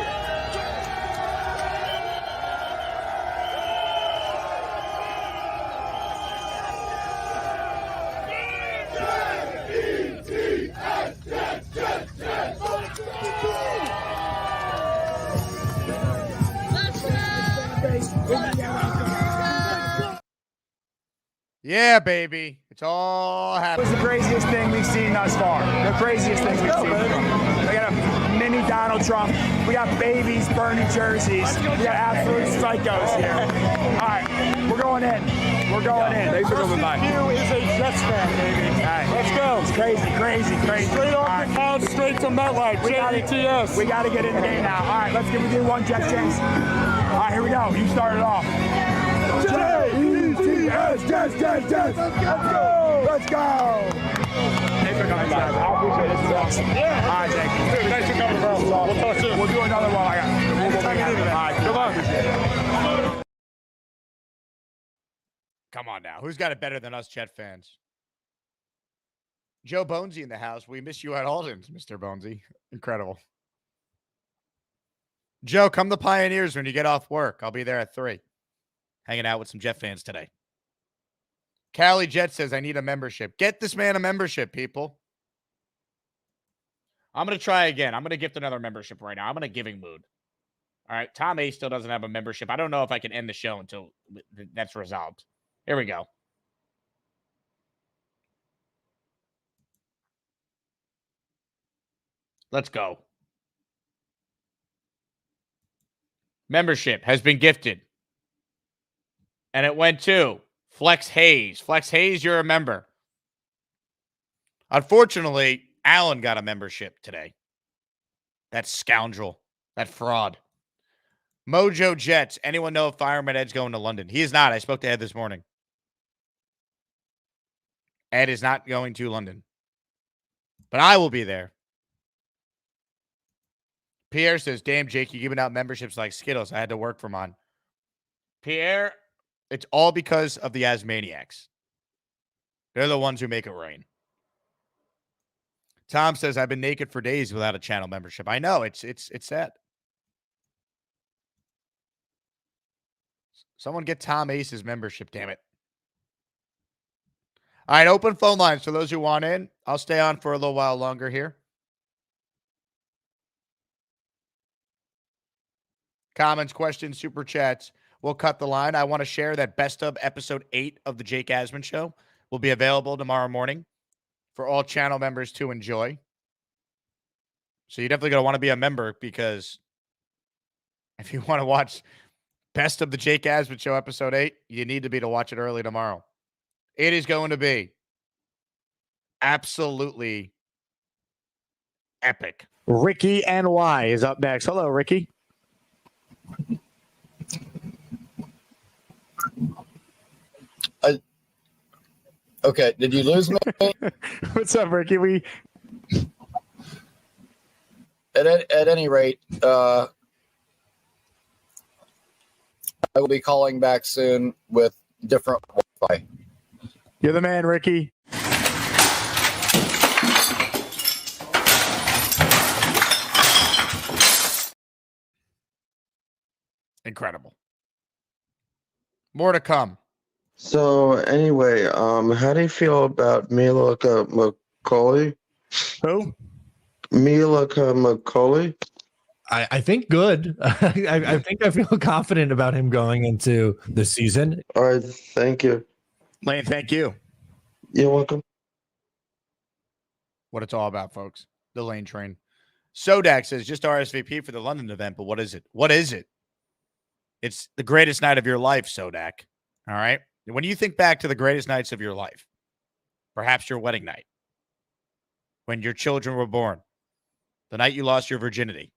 Yeah, baby. It's all happening. It was the craziest thing we've seen thus far. The craziest thing we've seen. I got a mini Donald Trump. We got babies burning jerseys. We got absolute psychos here. All right, we're going in. We're going in. Thanks for coming by. You is a Jets fan, baby. All right, let's go. It's crazy. Straight off the couch, straight to MetLife. JETS. We got to get in the game now. All right, let's give it one Jets chance. All right, here we go. You start it off. Jets. Let's go. Let's go. Thanks for coming by. I appreciate it. This is awesome. Yeah. All right, thank you. Dude, thanks for coming, bro. We'll talk soon. We'll do another one. We'll take it even. All right, good luck. Come on now. Who's got it better than us Jet fans? Joe Bonesy in the house. We miss you at Alden's, Mr. Bonesy. Incredible. Joe, come to Pioneers when you get off work. I'll be there at 3. Hanging out with some Jet fans today. Callie Jet says, I need a membership. Get this man a membership, people. I'm going to try again. I'm going to gift another membership right now. I'm in a giving mood. All right. Tom A still doesn't have a membership. I don't know if I can end the show until that's resolved. Here we go. Let's go. Membership has been gifted. And it went to Flex Hayes. Flex Hayes, you're a member. Unfortunately, Allen got a membership today. That scoundrel. That fraud. Mojo Jets. Anyone know if Fireman Ed's going to London? He is not. I spoke to Ed this morning. Ed is not going to London. But I will be there. Pierre says, damn, Jake, you giving out memberships like Skittles. I had to work for mine. Pierre, it's all because of the Asmaniacs. They're the ones who make it rain. Tom says, I've been naked for days without a channel membership. I know, it's sad. Someone get Tom Ace's membership, damn it. All right, open phone lines for those who want in. I'll stay on for a little while longer here. Comments, questions, super chats. We'll cut the line. I want to share that best of episode 8 of the Jake Asman Show will be available tomorrow morning for all channel members to enjoy. So you're definitely going to want to be a member, because if you want to watch best of the Jake Asman Show episode 8, you need to be to watch it early tomorrow. It is going to be absolutely epic. Ricky NY is up next. Hello, Ricky. Okay, did you lose me? What's up, Ricky? At any rate, I will be calling back soon with different Wi-Fi. You're the man, Ricky. Incredible. More to come. So anyway, how do you feel about Mila McCauley? Who? Mila McCauley. I think good. I think I feel confident about him going into the season. All right, thank you. Lane, thank you. You're welcome. What it's all about, folks. The Lane Train. Sodak says, just RSVP for the London event, but what is it? What is it? It's the greatest night of your life, Sodak. All right? When you think back to the greatest nights of your life, perhaps your wedding night, when your children were born, the night you lost your virginity,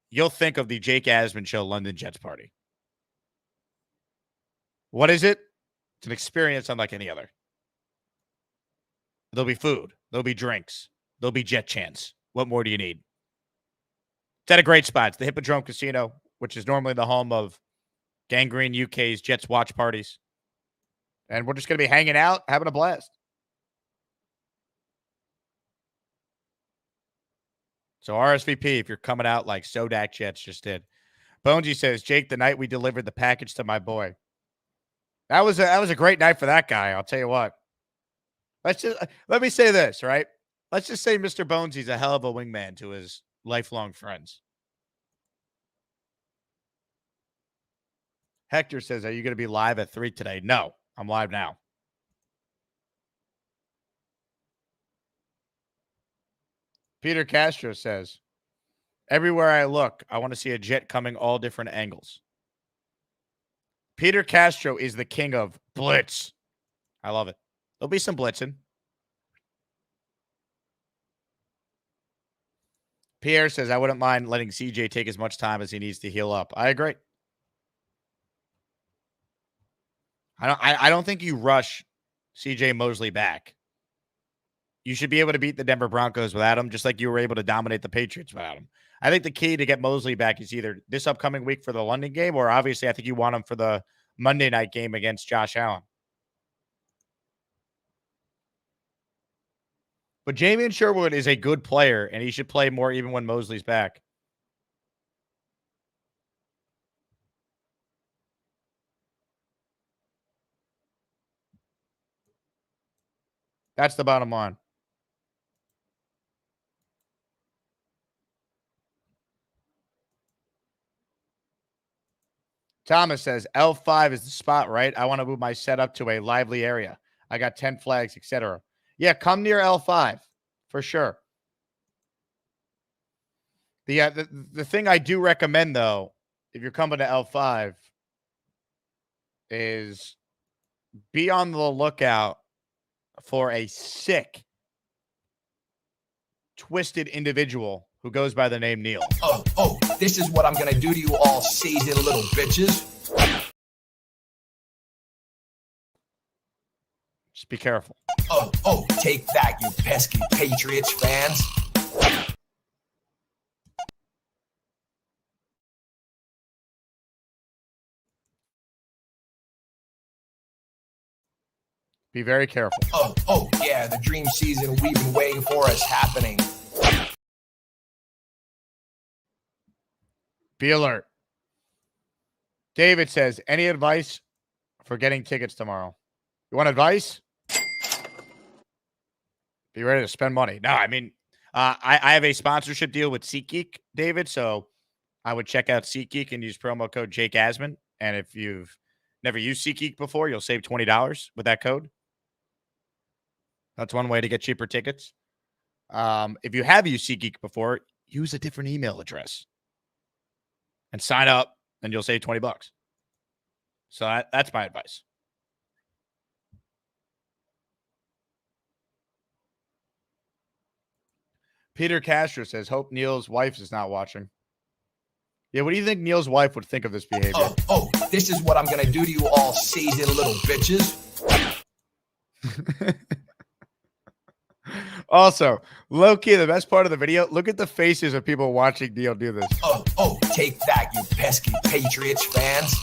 you'll think of the Jake Asman Show London Jets party. What is it? It's an experience unlike any other. There'll be food. There'll be drinks. There'll be jet chants. What more do you need? It's at a great spot. It's the Hippodrome Casino, which is normally the home of Gangrene UK's Jets watch parties. And we're just going to be hanging out, having a blast. So RSVP if you're coming out like Sodak Jets just did. Bonesy says, Jake, the night we delivered the package to my boy. That was a great night for that guy. I'll tell you what. Let me say this, right? Let's just say Mr. Bonesy's a hell of a wingman to his lifelong friends. Hector says, are you going to be live at 3 today? No, I'm live now. Peter Castro says, Everywhere I look, I want to see a Jet coming all different angles. Peter Castro is the king of blitz. I love it. There'll be some blitzing. Pierre says, I wouldn't mind letting CJ take as much time as he needs to heal up. I agree. I don't think you rush CJ Mosley back. You should be able to beat the Denver Broncos without him, just like you were able to dominate the Patriots without him. I think the key to get Mosley back is either this upcoming week for the London game, or obviously I think you want him for the Monday night game against Josh Allen. But Jamian Sherwood is a good player, and he should play more even when Mosley's back. That's the bottom line. Thomas says, L5 is the spot, right? I want to move my setup to a lively area. I got 10 flags, etc. Yeah, come near L5 for sure. The thing I do recommend, though, if you're coming to L5, is be on the lookout for a sick, twisted individual who goes by the name Neil. Oh, this is what I'm going to do to you all seasoned little bitches. Just be careful. Oh, take that, you pesky Patriots fans. Be very careful. Oh, yeah, the dream season we've been waiting for is happening. Be alert. David says, any advice for getting tickets tomorrow? You want advice? Be ready to spend money. No, I mean, I have a sponsorship deal with SeatGeek, David, so I would check out SeatGeek and use promo code Jake Asman. And if you've never used SeatGeek before, you'll save $20 with that code. That's one way to get cheaper tickets. If you have used SeatGeek before, use a different email address and sign up, and you'll save $20. So that's my advice. Peter Castro says, hope Neil's wife is not watching. Yeah, what do you think Neil's wife would think of this behavior? Oh, this is what I'm going to do to you all seasoned little bitches. Also, low-key, the best part of the video, look at the faces of people watching Neil do this. Oh, take that, you pesky Patriots fans.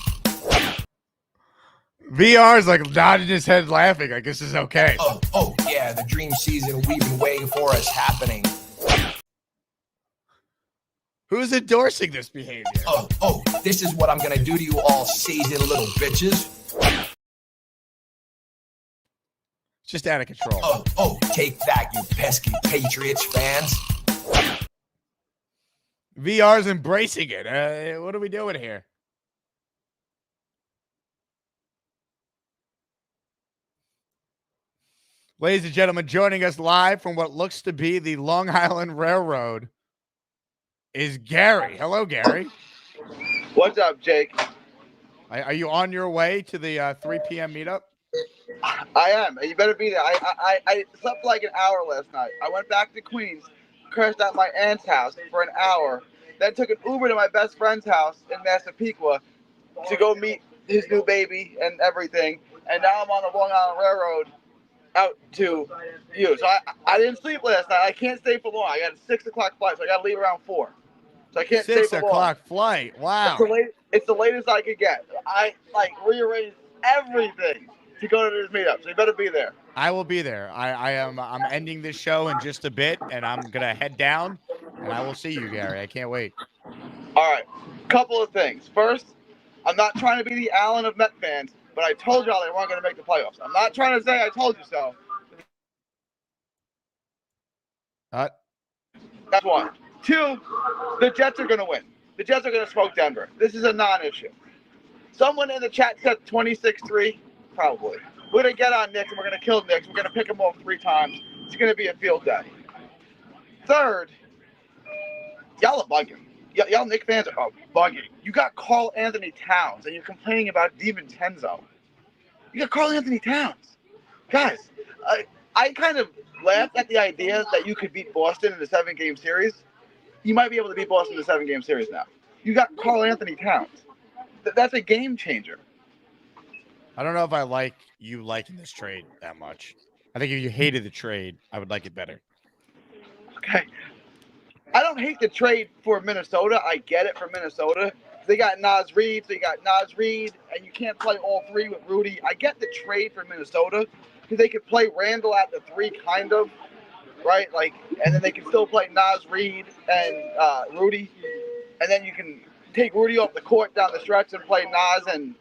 VR is like nodding his head laughing like this is okay. Oh, yeah, the dream season we've been waiting for is happening. Who's endorsing this behavior? Oh, this is what I'm going to do to you all seasoned little bitches. It's just out of control. Oh, take that, you pesky Patriots fans. VR's embracing it. What are we doing here? Ladies and gentlemen, joining us live from what looks to be the Long Island Railroad is Gary. Hello, Gary. What's up, Jake? Are you on your way to the 3 p.m. meetup? I am. You better be there. I slept for like an hour last night. I went back to Queens, crashed at my aunt's house for an hour, then took an Uber to my best friend's house in Massapequa to go meet his new baby and everything. And now I'm on the Long Island Railroad out to you. So I didn't sleep last night. I can't stay for long. I got a 6 o'clock flight, so I got to leave around 4. So I can't stay for long. 6 o'clock flight. Wow. It's the latest I could get. I rearranged everything to go to this meetup, so you better be there. I will be there. I'm ending this show in just a bit, and I'm gonna head down, and I will see you, Gary. I can't wait. All right, couple of things. First, I'm not trying to be the Allen of Met fans, but I told y'all they weren't going to make the playoffs. I'm not trying to say I told you so. That's one. 2, the Jets are going to win. The Jets are going to smoke Denver. This is a non-issue. Someone in the chat said 26-3. Probably. We're going to get on Knicks, and we're going to kill Knicks. We're going to pick them off 3 times. It's going to be a field day. Third, y'all are bugging. Y'all Knicks fans are bugging. You got Karl Anthony Towns, and you're complaining about DiVincenzo. You got Karl Anthony Towns. Guys, I kind of laughed at the idea that you could beat Boston in a 7-game series. You might be able to beat Boston in a 7-game series now. You got Karl Anthony Towns. That's a game changer. I don't know if I like you liking this trade that much. I think if you hated the trade, I would like it better. Okay. I don't hate the trade for Minnesota. I get it for Minnesota. They got Naz Reid, and you can't play all three with Rudy. I get the trade for Minnesota because they could play Randall at the 3, kind of, right? Like, and then they can still play Naz Reid and Rudy, and then you can take Rudy off the court down the stretch and play Naz and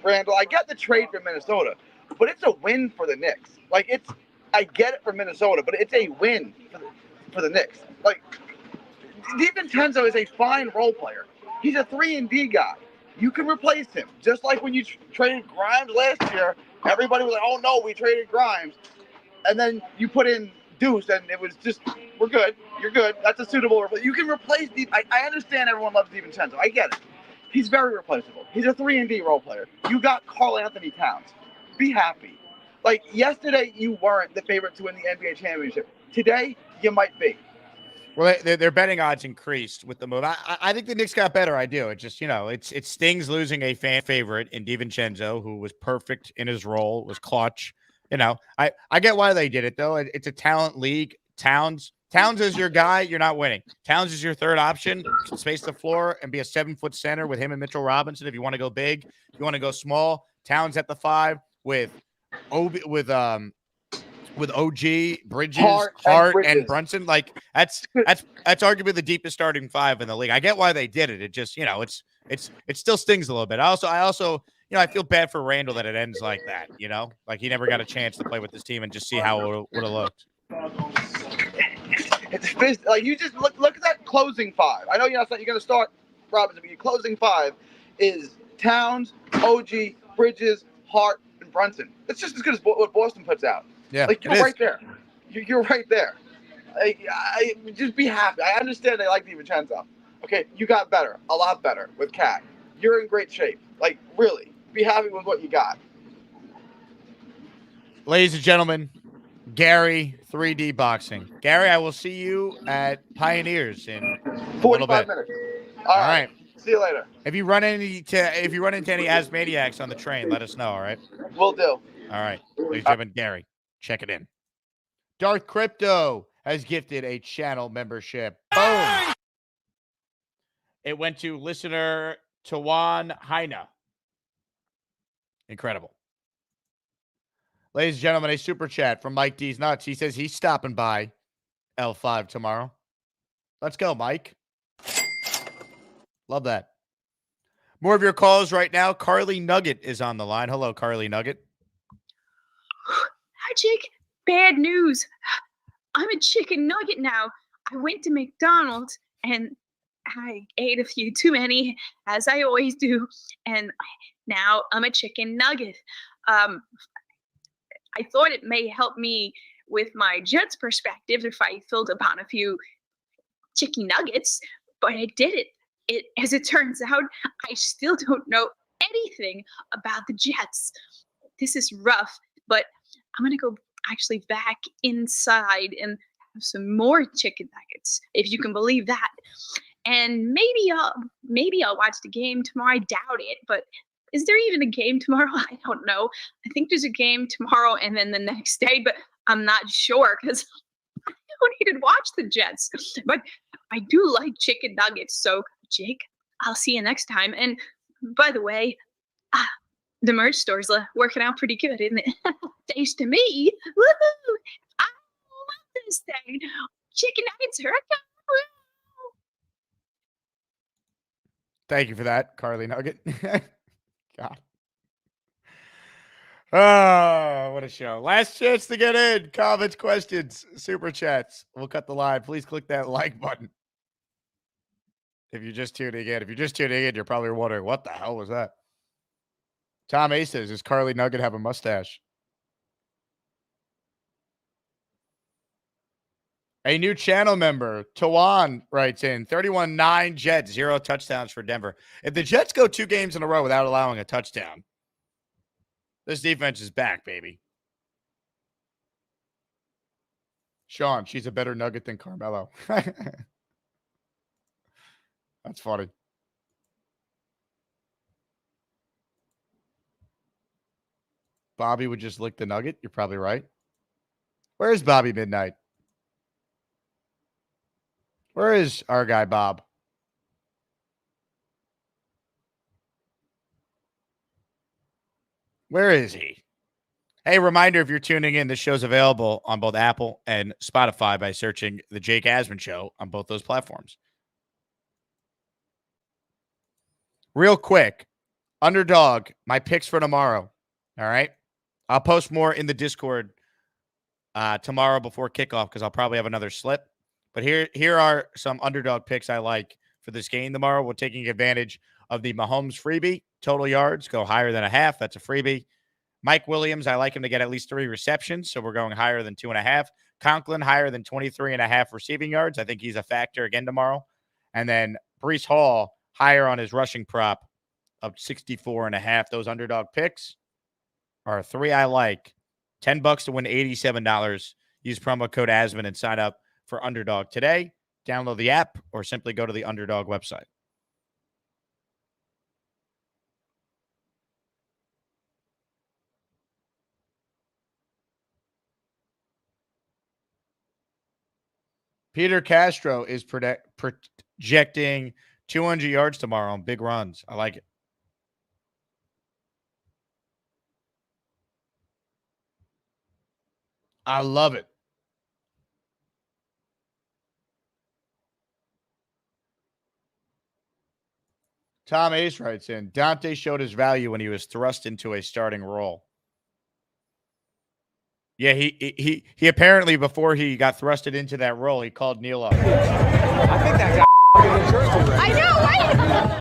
Randall. I get the trade for Minnesota, but it's a win for the Knicks. Like, I get it for Minnesota, but it's a win for the Knicks. Like, DiVincenzo is a fine role player. He's a 3-and-D guy. You can replace him. Just like when you traded Grimes last year, everybody was like, oh no, we traded Grimes. And then you put in Deuce, and it was just, we're good. You're good. That's a suitable replacement. You can replace I understand everyone loves DiVincenzo. I get it. He's very replaceable. He's a 3-and-D role player. You got Karl Anthony Towns. Be happy. Like, yesterday, you weren't the favorite to win the NBA championship. Today, you might be. Well, their betting odds increased with the move. I think the Knicks got better. I do. It just, it stings losing a fan favorite in DiVincenzo, who was perfect in his role, was clutch. I get why they did it, though. It's a talent league. Towns is your guy. You're not winning. Towns is your third option. Space the floor and be a 7-foot center with him and Mitchell Robinson. If you want to go big, if you want to go small, Towns at the 5 with OG, Bridges, Hart, and Brunson. Like, that's arguably the deepest starting 5 in the league. I get why they did it. It just, it still stings a little bit. I also, I feel bad for Randall that it ends like that. Like, he never got a chance to play with this team and just see how it would have looked. It's like, you just look at that closing 5. I know you're going to start Robinson, but your closing 5 is Towns, OG, Bridges, Hart, and Brunson. It's just as good as what Boston puts out. Yeah, like, you're right there. You're right there. Like, just be happy. I understand they like DiVincenzo. Okay, you got better, a lot better with Cat. You're in great shape. Like, really, be happy with what you got. Ladies and gentlemen, Gary 3D Boxing. Gary, I will see you at Pioneers in 45 minutes. All right. See you later. If you run into any Asmaniacs on the train, let us know. All right. Will do. All right, ladies and gentlemen, Gary, check it in. Darth Crypto has gifted a channel membership. Boom. It went to listener Tawan Heina. Incredible. Ladies and gentlemen, a super chat from Mike D's Nuts. He says he's stopping by L5 tomorrow. Let's go, Mike. Love that. More of your calls right now. Carly Nugget is on the line. Hello, Carly Nugget. Hi, Jake. Bad news. I'm a chicken nugget now. I went to McDonald's and I ate a few too many, as I always do, and now I'm a chicken nugget. I thought it may help me with my Jets perspective if I filled up on a few chicken nuggets, but I did it. As it turns out, I still don't know anything about the Jets. This is rough, but I'm going to go actually back inside and have some more chicken nuggets, if you can believe that. And maybe I'll watch the game tomorrow. I doubt it, but is there even a game tomorrow? I don't know. I think there's a game tomorrow and then the next day, but I'm not sure because I don't even watch the Jets. But I do like chicken nuggets. So, Jake, I'll see you next time. And by the way, the merch store's working out pretty good, isn't it? Thanks to me. Woohoo! I love this thing. Chicken nuggets are a Thank you for that, Carly Nugget. God. Oh, what a show. Last chance to get in. Comments, questions, super chats. We'll cut the line. Please click that like button. If you're just tuning in, you're probably wondering, what the hell was that? Tom A says, does Carly Nugget have a mustache? A new channel member, Tawan, writes in 31-9 Jets, 0 touchdowns for Denver. If the Jets go 2 games in a row without allowing a touchdown, this defense is back, baby. Sean, she's a better Nugget than Carmelo. That's funny. Bobby would just lick the Nugget. You're probably right. Where is Bobby Midnight? Where is our guy, Bob? Where is he? Hey, reminder, if you're tuning in, this show's available on both Apple and Spotify by searching The Jake Asman Show on both those platforms. Real quick, Underdog, my picks for tomorrow. All right? I'll post more in the Discord tomorrow before kickoff because I'll probably have another slip. But here are some Underdog picks I like for this game tomorrow. We're taking advantage of the Mahomes freebie. Total yards go higher than a half. That's a freebie. Mike Williams, I like him to get at least 3 receptions, so we're going higher than 2.5. Conklin, higher than 23.5 receiving yards. I think he's a factor again tomorrow. And then Breece Hall, higher on his rushing prop of 64.5. Those Underdog picks are 3 I like. $10 to win $87. Use promo code Asman and sign up for Underdog today. Download the app or simply go to the Underdog website. Peter Castro is projecting 200 yards tomorrow on big runs. I like it. I love it. Tom Ace writes in, Dante showed his value when he was thrust into a starting role. Yeah, he apparently, before he got thrusted into that role, he called Neil up. I think that guy in the jersey. I know, right?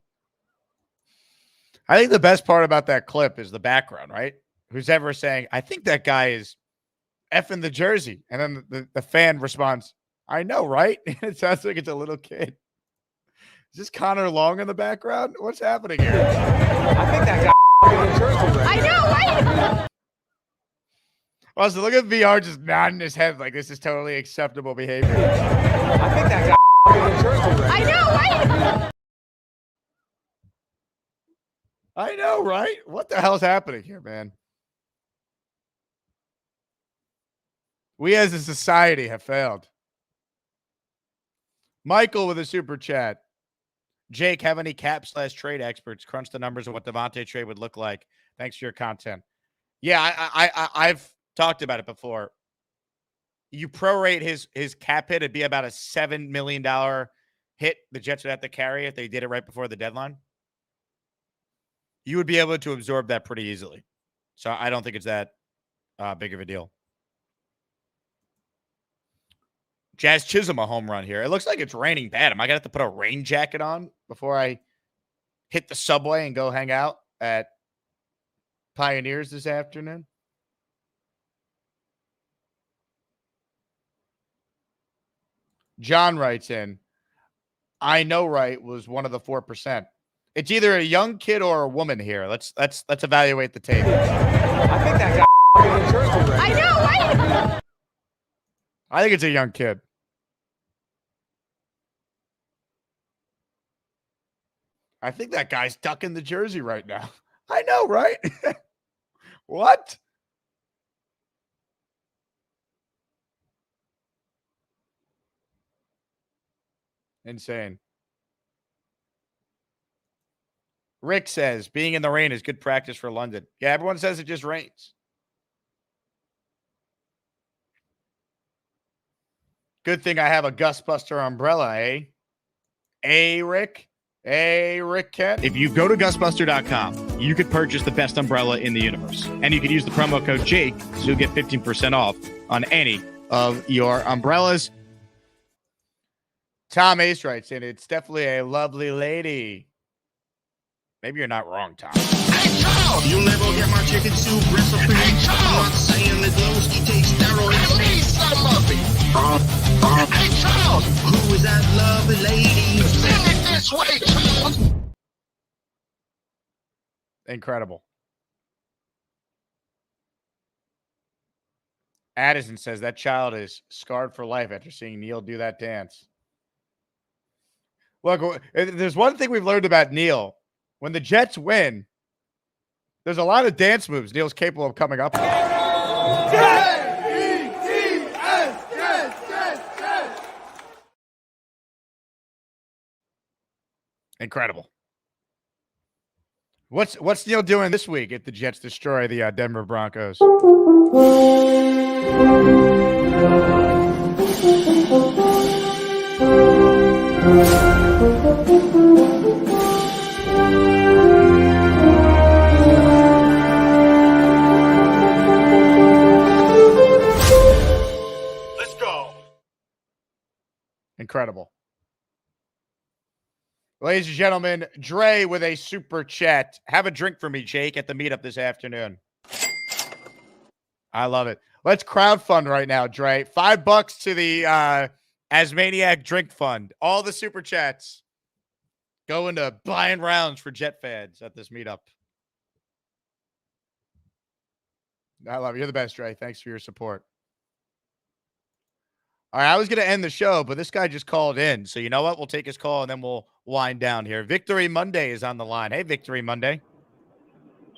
I think the best part about that clip is the background, right? Who's ever saying, I think that guy is effing the jersey. And then the fan responds, I know, right? It sounds like it's a little kid. Is this Connor Long in the background? What's happening here? I think that guy in the jersey. I know, right? Also, look at VR just nodding his head like this is totally acceptable behavior. I think that guy in the jersey. I know, right? I know, right? What the hell's happening here, man? We as a society have failed. Michael with a super chat. Jake, have any cap/trade experts crunch the numbers of what Devontae trade would look like? Thanks for your content. Yeah, I've talked about it before. You prorate his cap hit, it'd be about a $7 million hit the Jets would have to carry if they did it right before the deadline. You would be able to absorb that pretty easily. So I don't think it's that big of a deal. Jazz Chisholm a home run here. It looks like it's raining bad. Am I going to have to put a rain jacket on before I hit the subway and go hang out at Pioneers this afternoon? John writes in, I know right was one of the 4%. It's either a young kid or a woman here. Let's evaluate the tape. I think that guy in the jersey. I know, right? I think it's a young kid. I think that guy's ducking the jersey right now. I know, right? What? Insane. Rick says, being in the rain is good practice for London. Yeah, everyone says it just rains. Good thing I have a Gustbuster umbrella, eh? Hey, Rick? Hey, Rick Kent. If you go to Gustbuster.com, you could purchase the best umbrella in the universe. And you could use the promo code Jake so you'll get 15% off on any of your umbrellas. Tom Ace writes in, it's definitely a lovely lady. Maybe you're not wrong, Tom. Hey, Tom! You'll never get my chicken soup recipe. Hey, Tom! I'm not saying that Lowski takes steroids. I need some of it. Hey, child! Who is that lovely lady? Send it this way, child! Incredible. Addison says that child is scarred for life after seeing Neil do that dance. Look, there's one thing we've learned about Neil. When the Jets win, there's a lot of dance moves Neil's capable of coming up with. Incredible. What's Neil doing this week if the Jets destroy the Denver Broncos? Let's go. Incredible. Ladies and gentlemen, Dre with a super chat. Have a drink for me, Jake, at the meetup this afternoon. I love it. Let's crowdfund right now, Dre. $5 to the Asmaniac Drink Fund. All the super chats go into buying rounds for Jet fans at this meetup. I love you. You're the best, Dre. Thanks for your support. All right, I was going to end the show, but this guy just called in. So you know what? We'll take his call, and then we'll wind down here. Victory Monday is on the line. Hey, Victory Monday.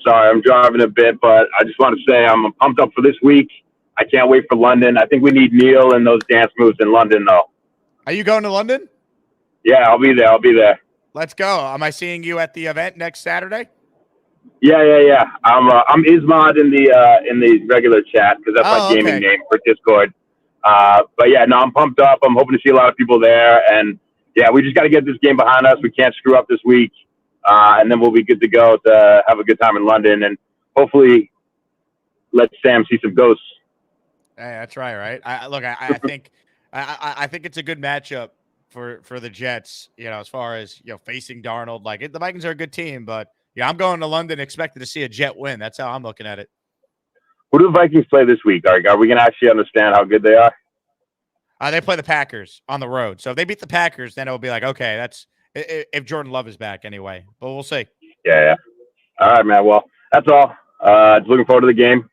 Sorry, I'm driving a bit, but I just want to say I'm pumped up for this week. I can't wait for London. I think we need Neil and those dance moves in London, though. Are you going to London? Yeah, I'll be there. Let's go. Am I seeing you at the event next Saturday? Yeah. I'm Ismad in the regular chat because that's my gaming name for Discord. But yeah, no, I'm pumped up. I'm hoping to see a lot of people there, and yeah, we just got to get this game behind us. We can't screw up this week, and then we'll be good to go to have a good time in London, and hopefully let Sam see some ghosts. Hey, that's right. I think I think it's a good matchup for the Jets. You know, as far as facing Darnold, the Vikings are a good team, but yeah, I'm going to London expecting to see a Jet win. That's how I'm looking at it. Who do the Vikings play this week? Are we going to actually understand how good they are? They play the Packers on the road. So if they beat the Packers, then it'll be like, okay, that's if Jordan Love is back anyway. But we'll see. Yeah. All right, man. Well, that's all. Just looking forward to the game.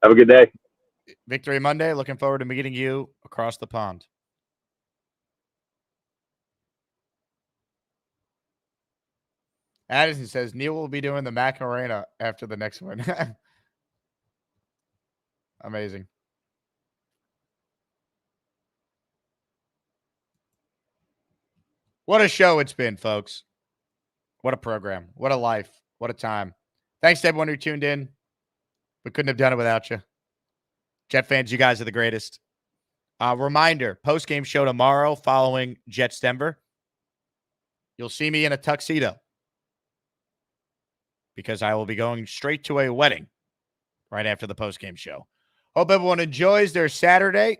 Have a good day. Victory Monday. Looking forward to meeting you across the pond. Addison says Neil will be doing the Macarena after the next one. Amazing. What a show it's been, folks. What a program. What a life. What a time. Thanks to everyone who tuned in. We couldn't have done it without you. Jet fans, you guys are the greatest. Reminder, post-game show tomorrow following Jets Denver. You'll see me in a tuxedo because I will be going straight to a wedding right after the post-game show. Hope everyone enjoys their Saturday.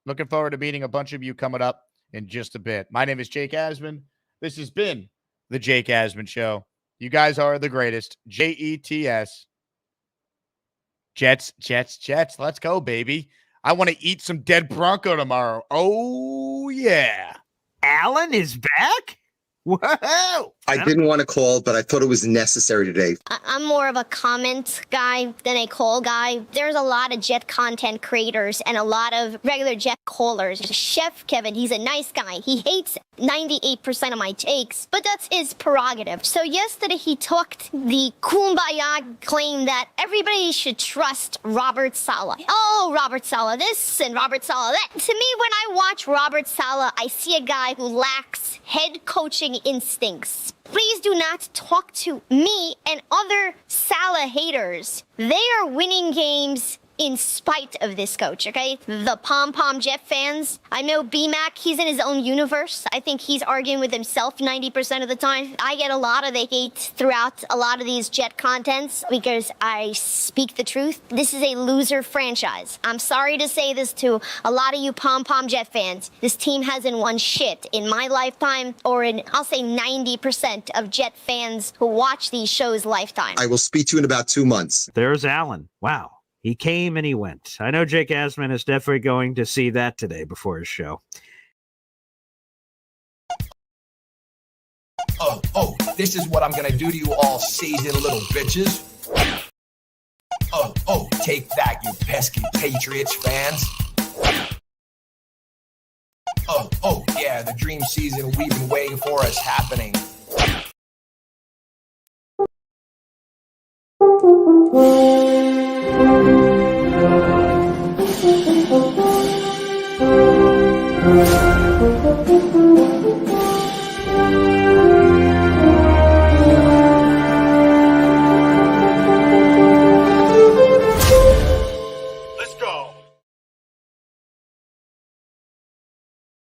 Looking forward to meeting a bunch of you coming up in just a bit. My name is Jake Asman. This has been the Jake Asman Show. You guys are the greatest. Jets. Jets. Let's go, baby. I want to eat some dead Bronco tomorrow. Oh, yeah. Alan is back? Whoa! I didn't want to call, but I thought it was necessary today. I'm more of a comment guy than a call guy. There's a lot of Jet content creators and a lot of regular Jet callers. Chef Kevin, he's a nice guy. He hates 98% of my takes, but that's his prerogative. So yesterday he talked the kumbaya claim that everybody should trust Robert Saleh. Oh, Robert Saleh this and Robert Saleh that. To me, when I watch Robert Saleh, I see a guy who lacks head coaching instincts. Please do not talk to me and other Salah haters. They are winning games in spite of this coach, okay? The pom-pom Jet fans. I know B-Mac, he's in his own universe. I think he's arguing with himself 90% of the time. I get a lot of the hate throughout a lot of these Jet contents because I speak the truth. This is a loser franchise. I'm sorry to say this to a lot of you pom-pom Jet fans. This team hasn't won shit in my lifetime or in, I'll say 90% of Jet fans who watch these shows lifetime. I will speak to you in about 2 months. There's Alan. Wow. He came and he went. I know Jake Asman is definitely going to see that today before his show. Oh, this is what I'm gonna do to you all seasoned little bitches. Oh, take that, you pesky Patriots fans. Oh, yeah, the dream season we've been waiting for is happening.